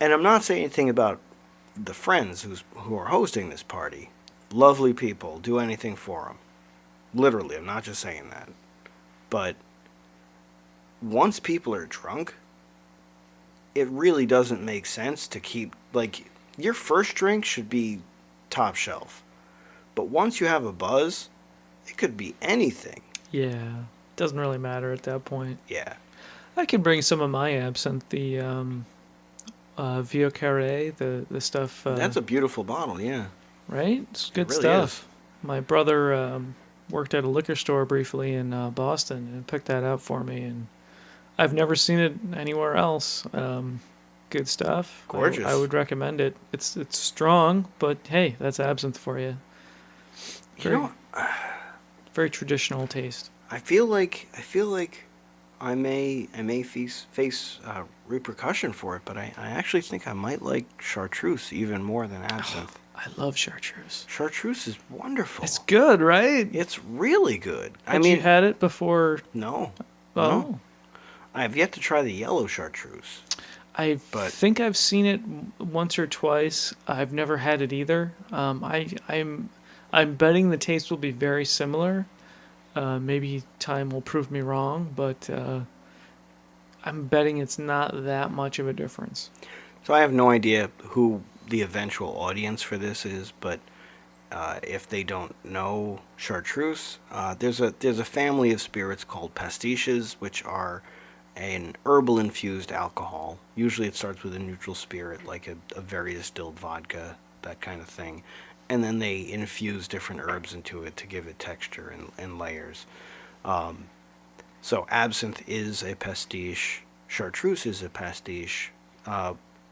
And I'm not saying anything about the friends who are hosting this party. Lovely people. Do anything for them. Literally, I'm not just saying that. But once people are drunk, it really doesn't make sense to keep like your first drink should be top shelf. But once you have a buzz, it could be anything. Yeah, doesn't really matter at that point. Yeah. I could bring some of my absinthe, the Vieux Carré, the stuff. That's a beautiful bottle, yeah. Right? It's good really stuff. My brother worked at a liquor store briefly in Boston and picked that out for me, and I've never seen it anywhere else. Good stuff. Gorgeous. I would recommend it. It's strong, but hey, that's absinthe for you. Very, very traditional taste. I feel like I may face repercussion for it, but I actually think I might like chartreuse even more than absinthe. I love chartreuse. Chartreuse is wonderful. It's good, right? It's really good. Had you had it before? No. Oh. No. I have yet to try the yellow chartreuse. I think I've seen it once or twice. I've never had it either. I'm betting the taste will be very similar. Maybe time will prove me wrong, but I'm betting it's not that much of a difference. So I have no idea who the eventual audience for this is, but if they don't know chartreuse, there's a family of spirits called pastiches, which are an herbal infused alcohol. Usually it starts with a neutral spirit, like a very distilled vodka, that kind of thing. And then they infuse different herbs into it to give it texture and layers. So absinthe is a pastiche. Chartreuse is a pastiche.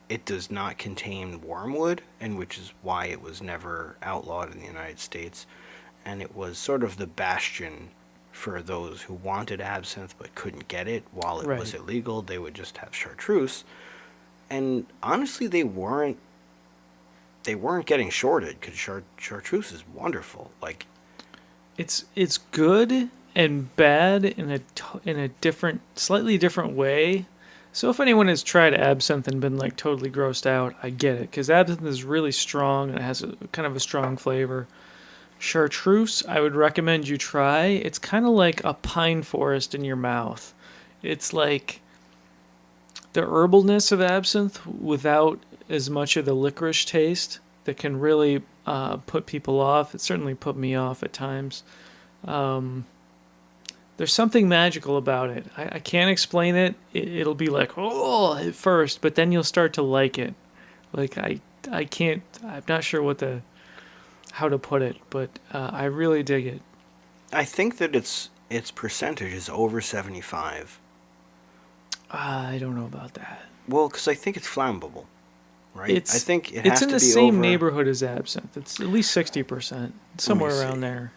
It does not contain wormwood, and which is why it was never outlawed in the United States. And it was sort of the bastion for those who wanted absinthe but couldn't get it while it was illegal. They would just have chartreuse. And honestly, they weren't getting shorted because chartreuse is wonderful. Like, it's good and bad in a different, slightly different way. So if anyone has tried absinthe and been like totally grossed out, I get it because absinthe is really strong and it has a kind of a strong flavor. Chartreuse, I would recommend you try. It's kind of like a pine forest in your mouth. It's like the herbalness of absinthe without as much of the licorice taste that can really put people off. It certainly put me off at times. Um, there's something magical about it. I can't explain it. It'll be like, oh, at first, but then you'll start to like it. Like I can't. I'm not sure how to put it, but I really dig it. I think that its percentage is over 75. I don't know about that. Well, because I think it's flammable, right? I It's think it it's has in to the be same over. neighborhood as absinthe. It's at least 60%, somewhere see. around there.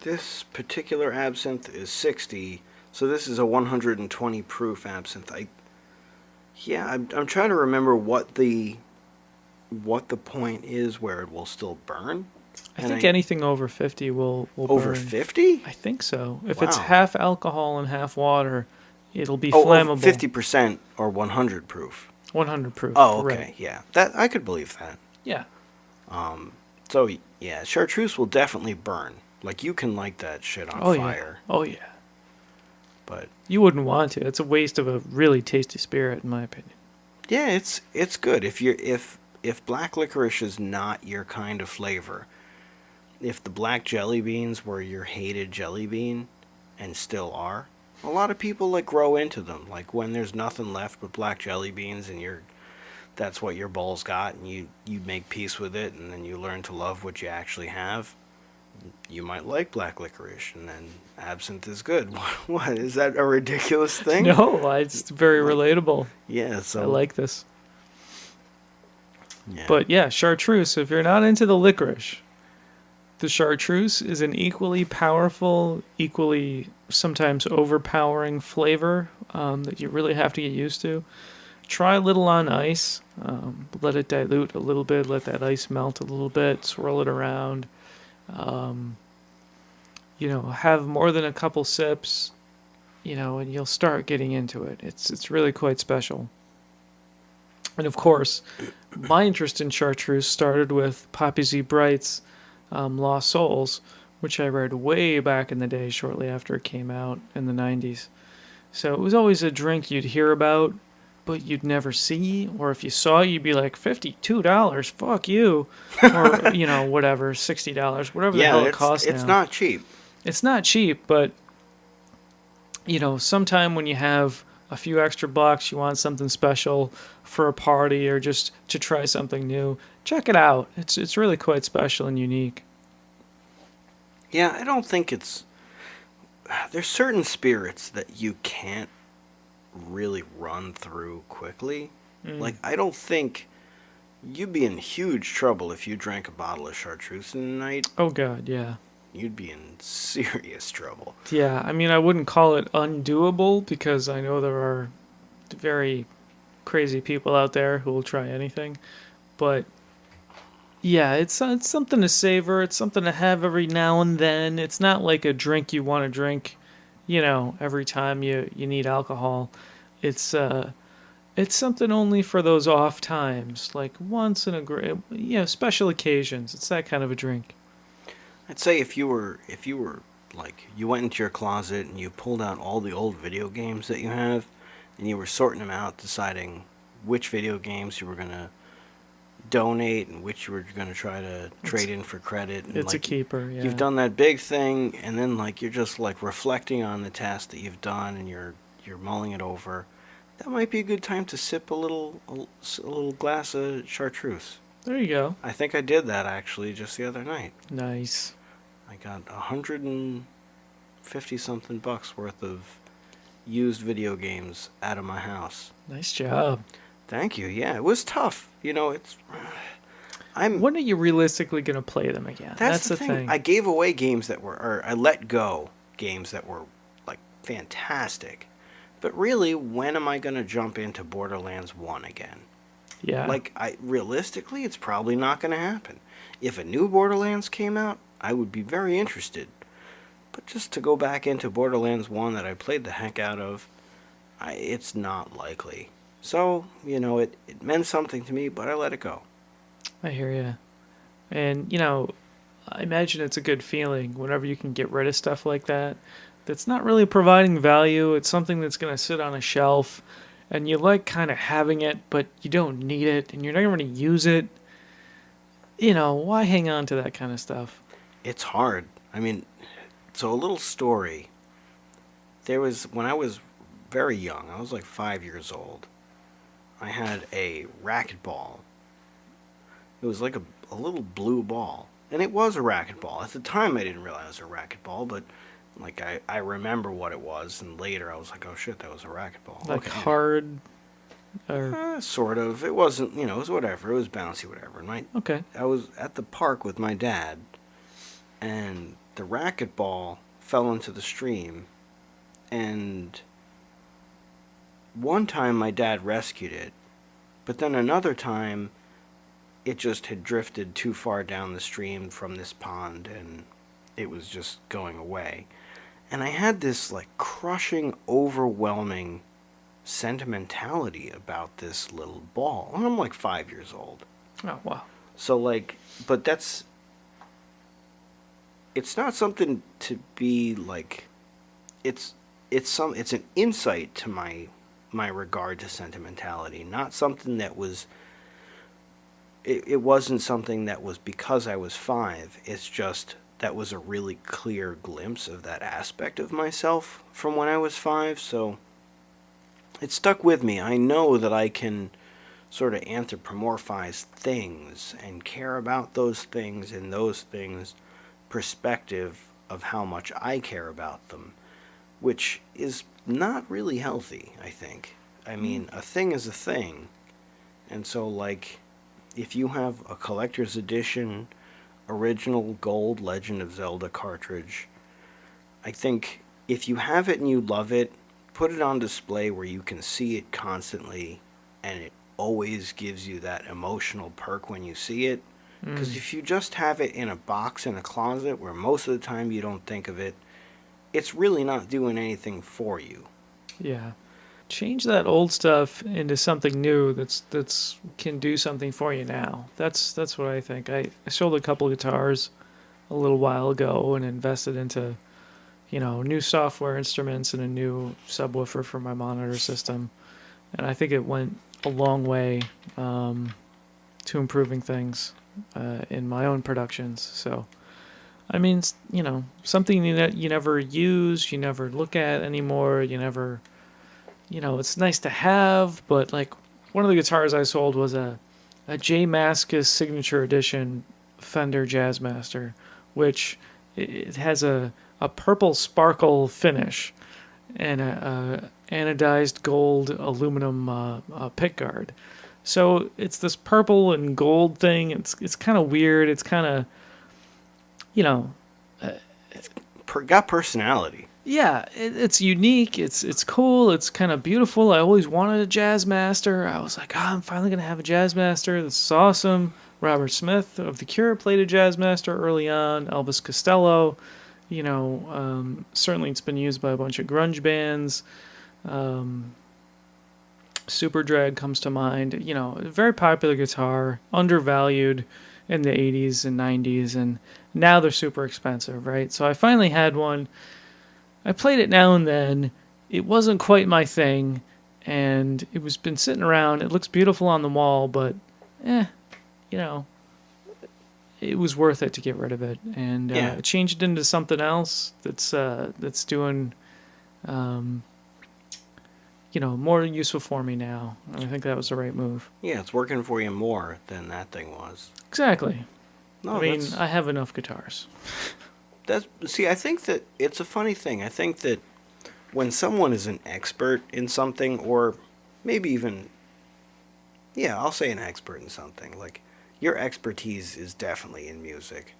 This particular absinthe is 60, so this is a 120 proof absinthe. I'm trying to remember what the point is where it will still burn. I think anything over 50 will Over burn. 50? I think so. If Wow. it's half alcohol and half water, it'll be Oh, flammable. 50% or 100 proof. 100 proof. Oh, okay, Right. yeah. That I could believe that. Yeah. So yeah, chartreuse will definitely burn. Like you can light that shit on Oh fire. yeah. Oh yeah. But You wouldn't want to. It's a waste of a really tasty spirit, in my opinion. yeah, it's good if black licorice is not your kind of flavor. If the black jelly beans were your hated jelly bean, and still are, a lot of people like grow into them. Like when there's nothing left but black jelly beans, and that's what your bowl's got, and you make peace with it, and then you learn to love what you actually have. You might like black licorice, and then absinthe is good. What is that a ridiculous thing? No, it's very relatable. Yeah, so I like this. yeah. But yeah, chartreuse, if you're not into the licorice, the chartreuse is an equally powerful, equally sometimes overpowering flavor that you really have to get used to. Try a little on ice. Let it dilute a little bit. Let that ice melt a little bit. Swirl it around. Have more than a couple sips, and you'll start getting into it. It's really quite special. And of course, my interest in chartreuse started with Poppy Z. Bright's Lost Souls, which I read way back in the day, shortly after it came out in the 90s. So it was always a drink you'd hear about, but you'd never see, or if you saw, you'd be like, $52, fuck you, or whatever, $60, whatever the hell it costs now. It's not cheap. It's not cheap, but sometime when you have a few extra bucks, you want something special for a party or just to try something new, check it out. It's really quite special and unique. Yeah, I don't think there's certain spirits that you can't really run through quickly. Like, I don't think you'd be in huge trouble if you drank a bottle of chartreuse in a night. Oh God, yeah. You'd be in serious trouble. Yeah, I mean, I wouldn't call it undoable because I know there are very crazy people out there who will try anything. But yeah, it's something to savor. It's something to have every now and then. It's not like a drink you want to drink, every time you need alcohol. It's something only for those off times, like once in a great, special occasions. It's that kind of a drink. I'd say if you were like, you went into your closet and you pulled out all the old video games that you have, and you were sorting them out, deciding which video games you were going to donate and which you were going to try to trade in for credit. And It's a keeper, yeah. You've done that big thing, and then like you're just like reflecting on the task that you've done, and you're mulling it over. That might be a good time to sip a little glass of chartreuse. There you go. I think I did that actually just the other night. Nice. I got $150 something bucks worth of used video games out of my house. Nice job. Thank you. Yeah, it was tough. When are you realistically going to play them again? That's the thing. I gave away games or I let go games that were like fantastic. But really, when am I going to jump into Borderlands 1 again? Yeah. Like, realistically, it's probably not going to happen. If a new Borderlands came out, I would be very interested. But just to go back into Borderlands 1 that I played the heck out of, it's not likely. So, it meant something to me, but I let it go. I hear you. And, I imagine it's a good feeling whenever you can get rid of stuff like that. That's not really providing value. It's something that's going to sit on a shelf and you like kind of having it, but you don't need it and you're not going to use it. Why hang on to that kind of stuff? It's hard. I mean, so a little story. When I was very young, I was like 5 years old, I had a racquetball. It was like a little blue ball. And it was a racquetball. At the time, I didn't realize it was a racquetball, but like I remember what it was, and later I was like, oh shit, that was a racquetball. Like Okay. hard or Sort of. It wasn't, it was whatever. It was bouncy, whatever. And okay. I was at the park with my dad, and the racquetball fell into the stream, and one time my dad rescued it, but then another time it just had drifted too far down the stream from this pond and it was just going away. And I had this like crushing, overwhelming sentimentality about this little ball. And I'm like 5 years old. Oh, wow. So like, but it's not something to be like, it's it's an insight to my regard to sentimentality, not something that was it wasn't something that was because I was 5. It's just that was a really clear glimpse of that aspect of myself from when I was 5. So it stuck with me. I know that I can sort of anthropomorphize things and care about those things and those things' perspective of how much I care about them, which is not really healthy, I think. I mean, a thing is a thing. And so, like, if you have a collector's edition original gold Legend of Zelda cartridge, I think if you have it and you love it, put it on display where you can see it constantly and it always gives you that emotional perk when you see it. Because if you just have it in a box in a closet where most of the time you don't think of it, it's really not doing anything for you. Yeah. Change that old stuff into something new that's can do something for you now. That's what I think. I sold a couple guitars a little while ago and invested into, new software instruments and a new subwoofer for my monitor system. And I think it went a long way to improving things in my own productions. So, I mean, something that you never use, you never look at anymore, you never, it's nice to have, but like one of the guitars I sold was a J Mascis Signature Edition Fender Jazzmaster, which it has a purple sparkle finish and a anodized gold aluminum pickguard. So it's this purple and gold thing. It's kind of weird. It's kind of, you know, Got personality. yeah, it's unique. It's cool. It's kind of beautiful. I always wanted a Jazzmaster. I was like, I'm finally gonna have a Jazzmaster. This is awesome. Robert Smith of The Cure played a Jazzmaster early on. Elvis Costello. Certainly it's been used by a bunch of grunge bands. Super Drag comes to mind. A very popular guitar, undervalued in the 80s and 90s, and now they're super expensive, right? So I finally had one. I played it now and then. It wasn't quite my thing, and it was been sitting around. It looks beautiful on the wall, but, you know, it was worth it to get rid of it and Yeah. change it into something else that's doing, more useful for me now. And I think that was the right move. Yeah, it's working for you more than that thing was. Exactly. No, I mean, I have enough guitars. see, I think that it's a funny thing. I think that when someone is an expert in something, or maybe even, yeah, I'll say an expert in something, like your expertise is definitely in music.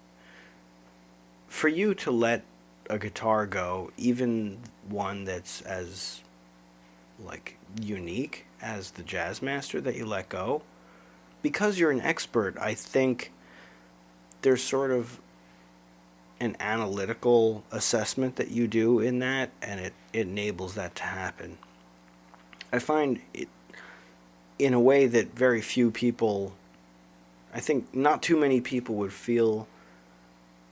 For you to let a guitar go, even one that's as like unique as the Jazzmaster that you let go, because you're an expert, I think there's sort of an analytical assessment that you do in that, and it enables that to happen. I find it in a way that very few people, I think not too many people would feel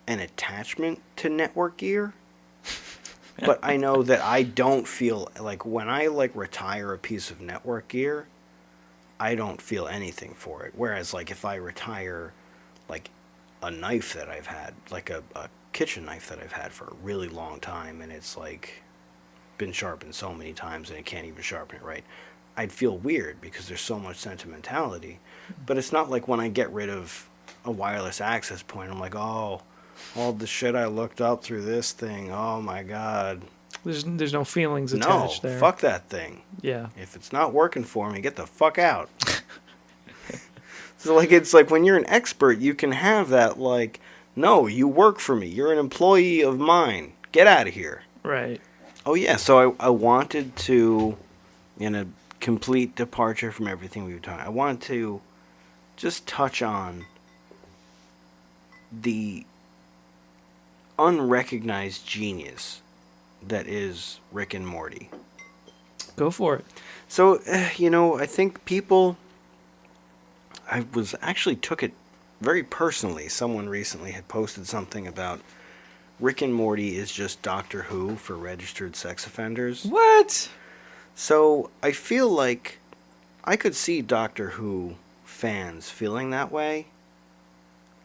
an attachment to network gear. But I know that I don't feel like when I like retire a piece of network gear, I don't feel anything for it. Whereas like if I retire like a knife that I've had, like a kitchen knife that I've had for a really long time, and it's like been sharpened so many times and it can't even sharpen it right, I'd feel weird because there's so much sentimentality. But it's not like when I get rid of a wireless access point, I'm like, oh, all the shit I looked up through this thing, oh my god. There's no feelings No, attached there. fuck that thing. Yeah. If it's not working for me, get the fuck out. So like it's like when you're an expert, you can have that like, no, you work for me. You're an employee of mine. Get out of here. Right. Oh yeah, so I wanted to, in a complete departure from everything we've done, I wanted to just touch on the unrecognized genius that is Rick and Morty. Go for it. So, I think people, I was actually took it very personally. Someone recently had posted something about Rick and Morty is just Doctor Who for registered sex offenders. What? So I feel like I could see Doctor Who fans feeling that way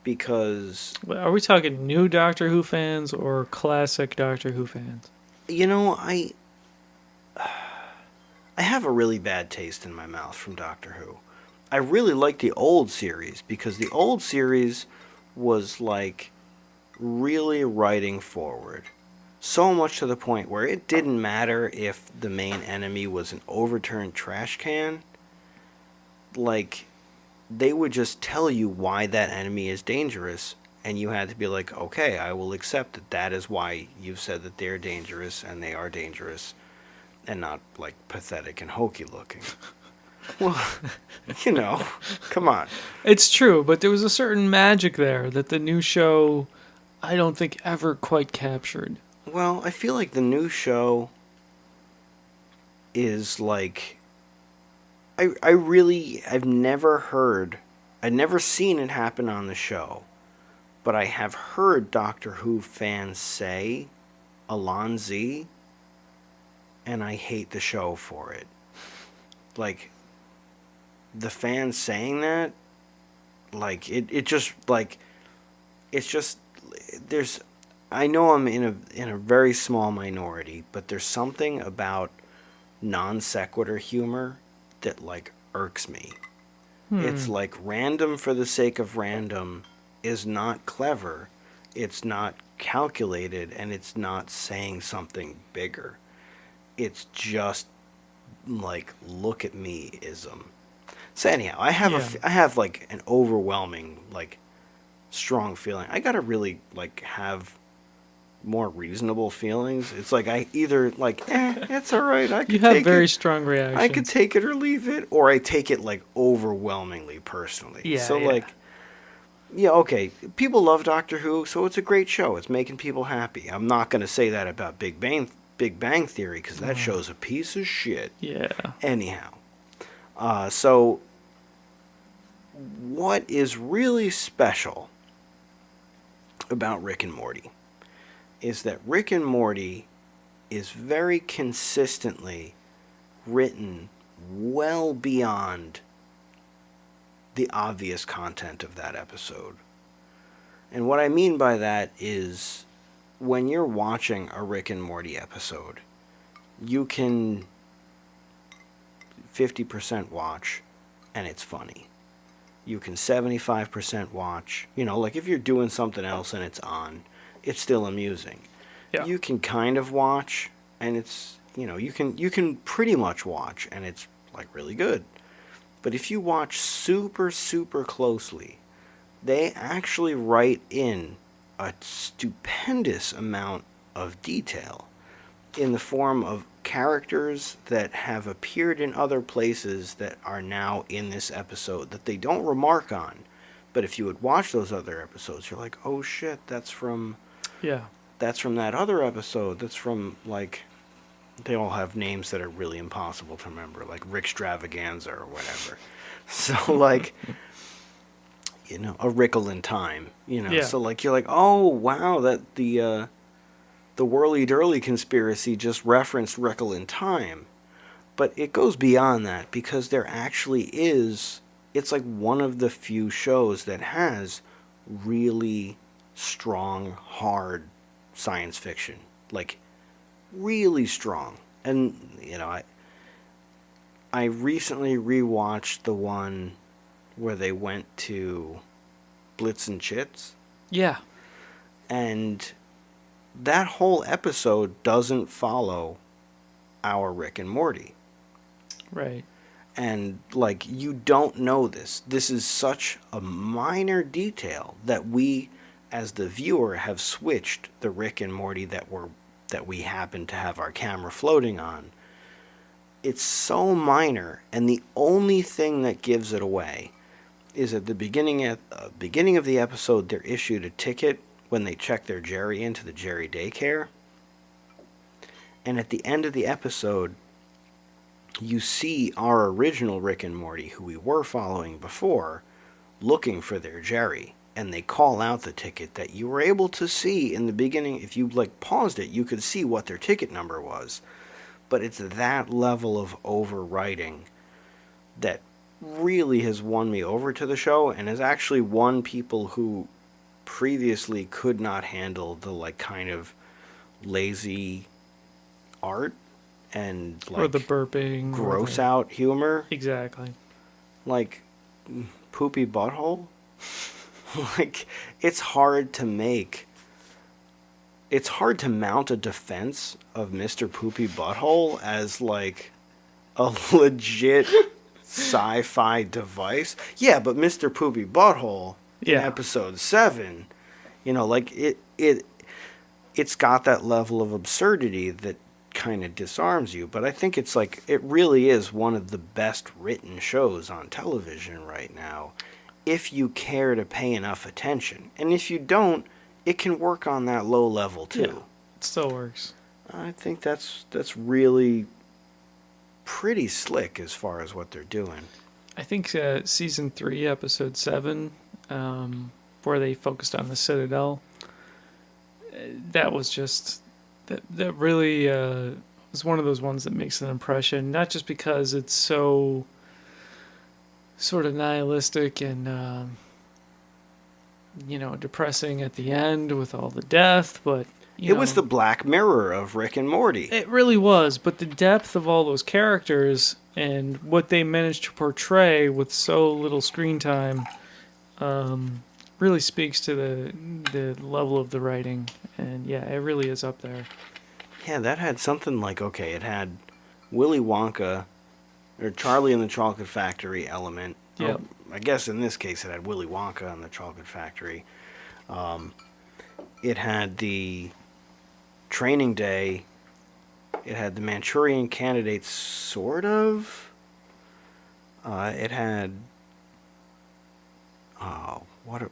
because, Are we talking new Doctor Who fans or classic Doctor Who fans? I have a really bad taste in my mouth from Doctor Who. I really like the old series because the old series was like really writing forward. So much to the point where it didn't matter if the main enemy was an overturned trash can. Like, they would just tell you why that enemy is dangerous, and you had to be like, okay, I will accept that that is why you've said that they're dangerous, and they are dangerous, and not, like, pathetic and hokey looking. Well, come on. It's true, but there was a certain magic there that the new show, I don't think, ever quite captured. Well, I feel like the new show is like, I've never seen it happen on the show, but I have heard Doctor Who fans say Alonzi, and I hate the show for it. Like, the fans saying that, like, it just, like, it's just, there's, I know I'm in a very small minority, but there's something about non sequitur humor that like irks me. It's like random for the sake of random is not clever. It's not calculated, and it's not saying something bigger. It's just like look at me-ism. So anyhow, I have like an overwhelming like strong feeling. I gotta really like have more reasonable feelings. It's like I either like, it's all right. I could You have take very it. strong reactions. I could take it or leave it, or I take it like overwhelmingly personally. Yeah, So yeah. like, yeah, okay. People love Doctor Who, so it's a great show. It's making people happy. I'm not gonna say that about Big Bang Theory because that show's a piece of shit. Yeah. Anyhow, so what is really special about Rick and Morty is that Rick and Morty is very consistently written well beyond the obvious content of that episode. And what I mean by that is when you're watching a Rick and Morty episode, you can 50% watch and it's funny. You can 75% watch, like if you're doing something else and it's on, it's still amusing. Yeah. You can kind of watch and it's, you can pretty much watch and it's like really good. But if you watch super, super closely, they actually write in a stupendous amount of detail in the form of characters that have appeared in other places that are now in this episode that they don't remark on. But if you would watch those other episodes, you're like, oh shit, that's from Yeah. that other episode. That's from like They all have names that are really impossible to remember, like Rick Stravaganza or whatever. So, like, a Rickle in Time, Yeah. So, like, you're like, oh, wow, that the Whirly Durly conspiracy just referenced Rickle in Time. But it goes beyond that because there actually is, it's like one of the few shows that has really strong, hard science fiction. Like, really strong. And, I recently rewatched the one where they went to Blitz and Chits. Yeah. And that whole episode doesn't follow our Rick and Morty. Right. And, like, you don't know this. This is such a minor detail that we, as the viewer, have switched the Rick and Morty that we happen to have our camera floating on. It's so minor, and the only thing that gives it away is at the beginning of the episode, they're issued a ticket when they check their Jerry into the Jerry daycare. And at the end of the episode, you see our original Rick and Morty, who we were following before, looking for their Jerry. And they call out the ticket that you were able to see in the beginning. If you, like, paused it, you could see what their ticket number was. But it's that level of overwriting that really has won me over to the show and has actually won people who previously could not handle the, like, kind of lazy art and, like, Or the burping. gross out humor. Exactly. Like, poopy butthole. Like, it's hard to mount a defense of Mr. Poopy Butthole as, like, a legit sci-fi device. Yeah, but Mr. Poopy Butthole in episode 7, like, it's got that level of absurdity that kind of disarms you. But I think it's like, it really is one of the best written shows on television right now, if you care to pay enough attention. And if you don't, it can work on that low level too. Yeah, it still works. I think that's really pretty slick as far as what they're doing. I think season 3, episode 7, where they focused on the Citadel, that was just that really was one of those ones that makes an impression. Not just because it's so sort of nihilistic and depressing at the end with all the death, but it was the Black Mirror of Rick and Morty. It really was, but the depth of all those characters and what they managed to portray with so little screen time really speaks to the level of the writing. And yeah, it really is up there. Yeah, that had something like, it had Willy Wonka, or Charlie and the Chocolate Factory element. Yep. I guess in this case it had Willy Wonka and the Chocolate Factory. It had the Training Day. It had the Manchurian Candidate, sort of. It had...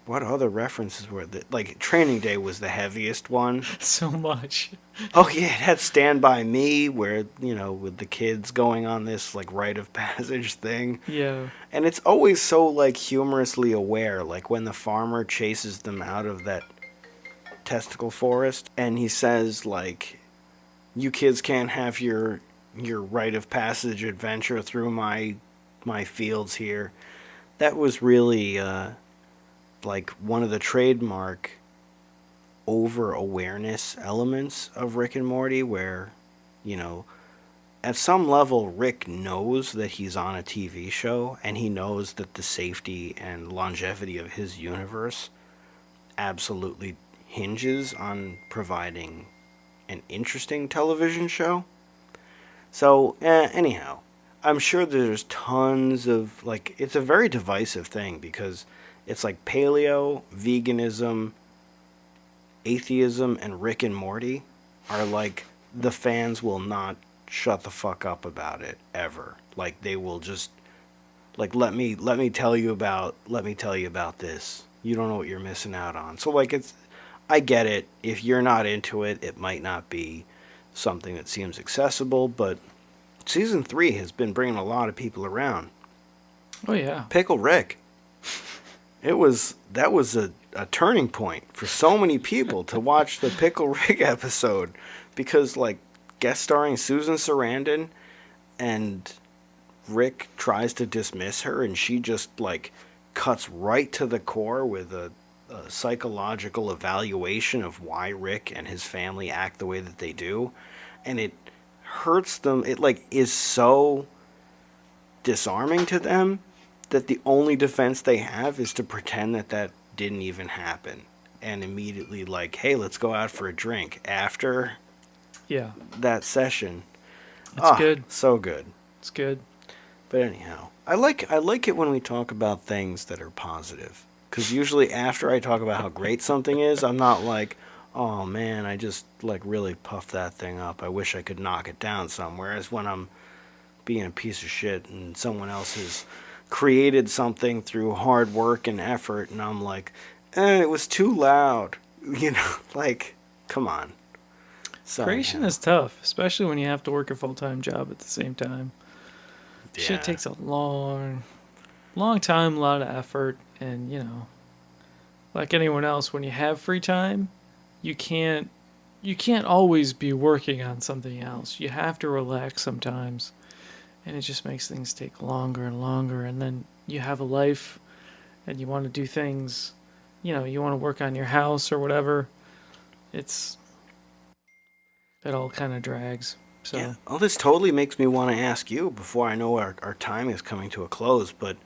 what other references were there? Like, Training Day was the heaviest one. So much. Oh, yeah, it had Stand By Me, where, with the kids going on this, like, rite of passage thing. Yeah. And it's always so, like, humorously aware. Like, when the farmer chases them out of that testicle forest, and he says, like, you kids can't have your rite of passage adventure through my fields here. That was really, like, one of the trademark over-awareness elements of Rick and Morty, where, at some level, Rick knows that he's on a TV show, and he knows that the safety and longevity of his universe absolutely hinges on providing an interesting television show. So, anyhow, I'm sure there's tons of, like, it's a very divisive thing, because it's like paleo, veganism, atheism, and Rick and Morty are, like, the fans will not shut the fuck up about it ever. Like, they will just, like, let me tell you about this. You don't know what you're missing out on. So, like, I get it. If you're not into it, it might not be something that seems accessible, but season 3 has been bringing a lot of people around. Oh yeah. Pickle Rick. That was a turning point for so many people to watch the Pickle Rick episode, because like guest starring Susan Sarandon, and Rick tries to dismiss her, and she just like cuts right to the core with a psychological evaluation of why Rick and his family act the way that they do, and it hurts them. It like is so disarming to them that the only defense they have is to pretend that that didn't even happen, and immediately like, hey, let's go out for a drink after Yeah. that session. It's good. So good. It's good. But anyhow, I like it when we talk about things that are positive, because usually after I talk about how great something is, I'm not like, oh man, I just like really puffed that thing up, I wish I could knock it down somewhere. As when I'm being a piece of shit and someone else has created something through hard work and effort, and I'm like, it was too loud. Like, come on. So, Creation is tough, especially when you have to work a full-time job at the same time. yeah. Shit takes a long time, a lot of effort, and like anyone else, when you have free time, you can't always be working on something else. You have to relax sometimes, and it just makes things take longer and longer. And then you have a life, and you want to do things. You want to work on your house or whatever. It all kind of drags. So. Yeah. Well, this totally makes me want to ask you, before I know our time is coming to a close, but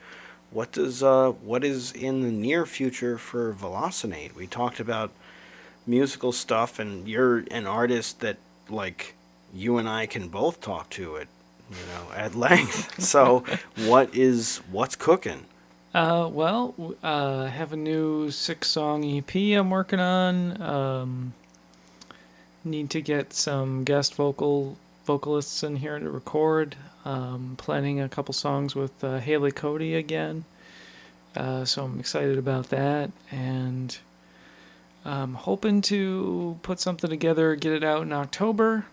what is in the near future for Velocinate? We talked about musical stuff, and you're an artist that like you and I can both talk to it, at length. So what's cooking? I have a new 6-song EP I'm working on. Need to get some guest vocalists in here to record. Planning a couple songs with Haley Cody again. So I'm excited about that, and I'm hoping to put something together, get it out in October.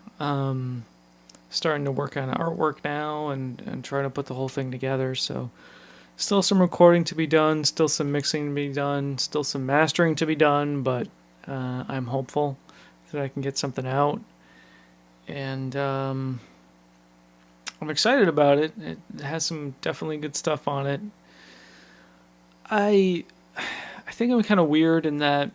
Starting to work on artwork now and trying to put the whole thing together. So still some recording to be done, still some mixing to be done, still some mastering to be done, but I'm hopeful that I can get something out. And I'm excited about it. It has some definitely good stuff on it. I think I'm kind of weird in that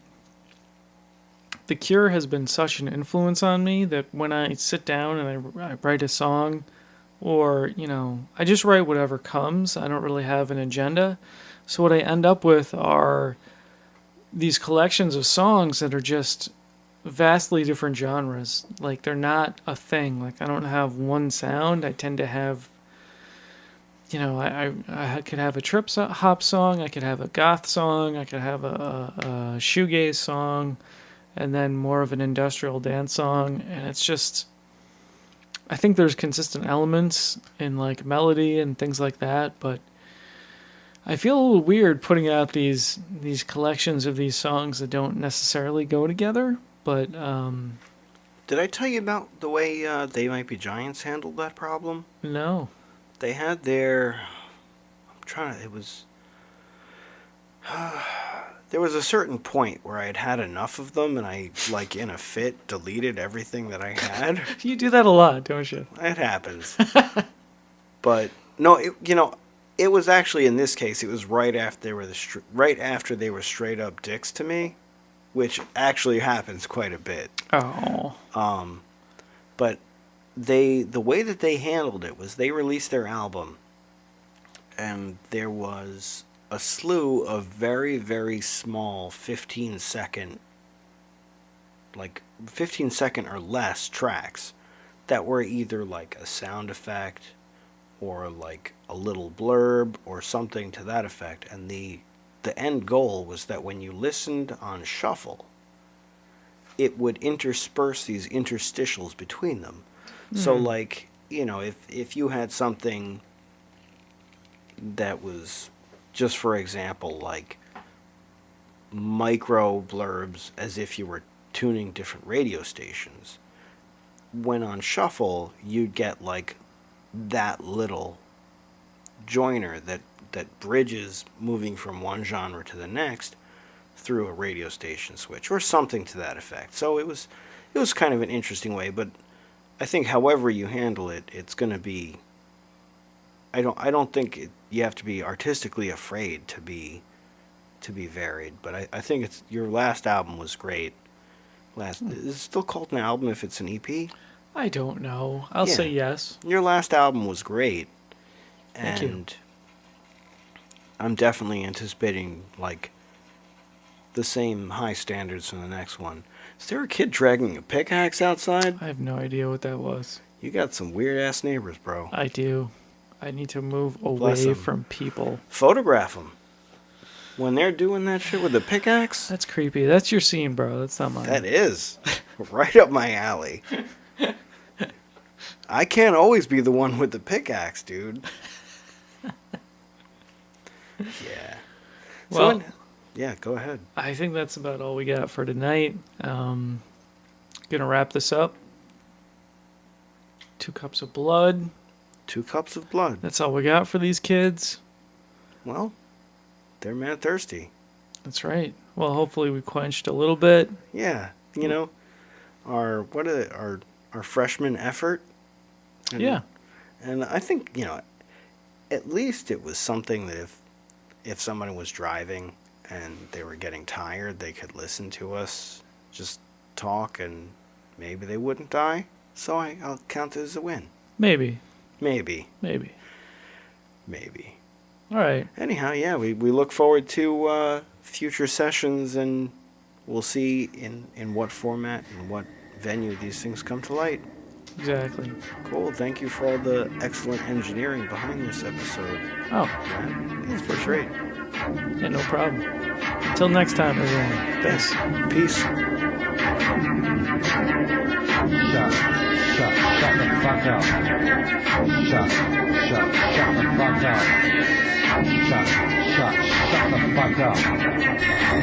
The Cure has been such an influence on me that when I sit down and I write a song, or I just write whatever comes. I don't really have an agenda. So what I end up with are these collections of songs that are just vastly different genres. Like, they're not a thing. Like, I don't have one sound. I tend to have, I could have a trip hop song, I could have a goth song, I could have a shoegaze song, and then more of an industrial dance song. And it's just, I think there's consistent elements in like melody and things like that, but I feel a little weird putting out these collections of these songs that don't necessarily go together. But Did I tell you about the way They Might Be Giants handled that problem? no. They had their, it was, there was a certain point where I had enough of them, and I, like in a fit, deleted everything that I had. You do that a lot, don't you? It happens. But no, it was actually, in this case, it was right after they were straight up dicks to me, which actually happens quite a bit. Oh. But the way that they handled it was they released their album, and there was a slew of very, very small 15-second or less tracks that were either like a sound effect or like a little blurb or something to that effect. And the end goal was that when you listened on shuffle, it would intersperse these interstitials between them. So like, if you had something that was, just for example, like micro blurbs as if you were tuning different radio stations, when on shuffle, you'd get like that little joiner that bridges moving from one genre to the next through a radio station switch or something to that effect. So it was kind of an interesting way, but I think however you handle it, it's going to be. I don't think you have to be artistically afraid to be varied, but I think it's your last album was great. Is it still called an album if it's an EP? I don't know. I'll Yeah. say yes. Your last album was great, Thank and you. I'm definitely anticipating like the same high standards from the next one. Is there a kid dragging a pickaxe outside? I have no idea what that was. You got some weird ass neighbors, bro. I do. I need to move Bless away 'em. from people. Photograph them when they're doing that shit with the pickaxe. That's creepy. That's your scene, bro. That's not mine. That is right up my alley. I can't always be the one with the pickaxe, dude. Yeah. Well, Yeah, go ahead. I think that's about all we got for tonight. Gonna wrap this up. 2 cups of blood. 2 cups of blood. That's all we got for these kids. Well, they're mad thirsty. That's right. Well, hopefully we quenched a little bit. Yeah, you know, our freshman effort. And, Yeah. And I think, at least it was something that if someone was driving and they were getting tired, they could listen to us just talk and maybe they wouldn't die. So I'll count it as a win. Maybe. Maybe. All right. Anyhow, yeah, we look forward to future sessions, and we'll see in what format and what venue these things come to light. Exactly. Cool. Thank you for all the excellent engineering behind this episode. Oh, Matt. That's for great. yeah, no problem. Until next time, everyone. Thanks. Peace. Shut the fuck up. Shut the fuck up. Shut the fuck up.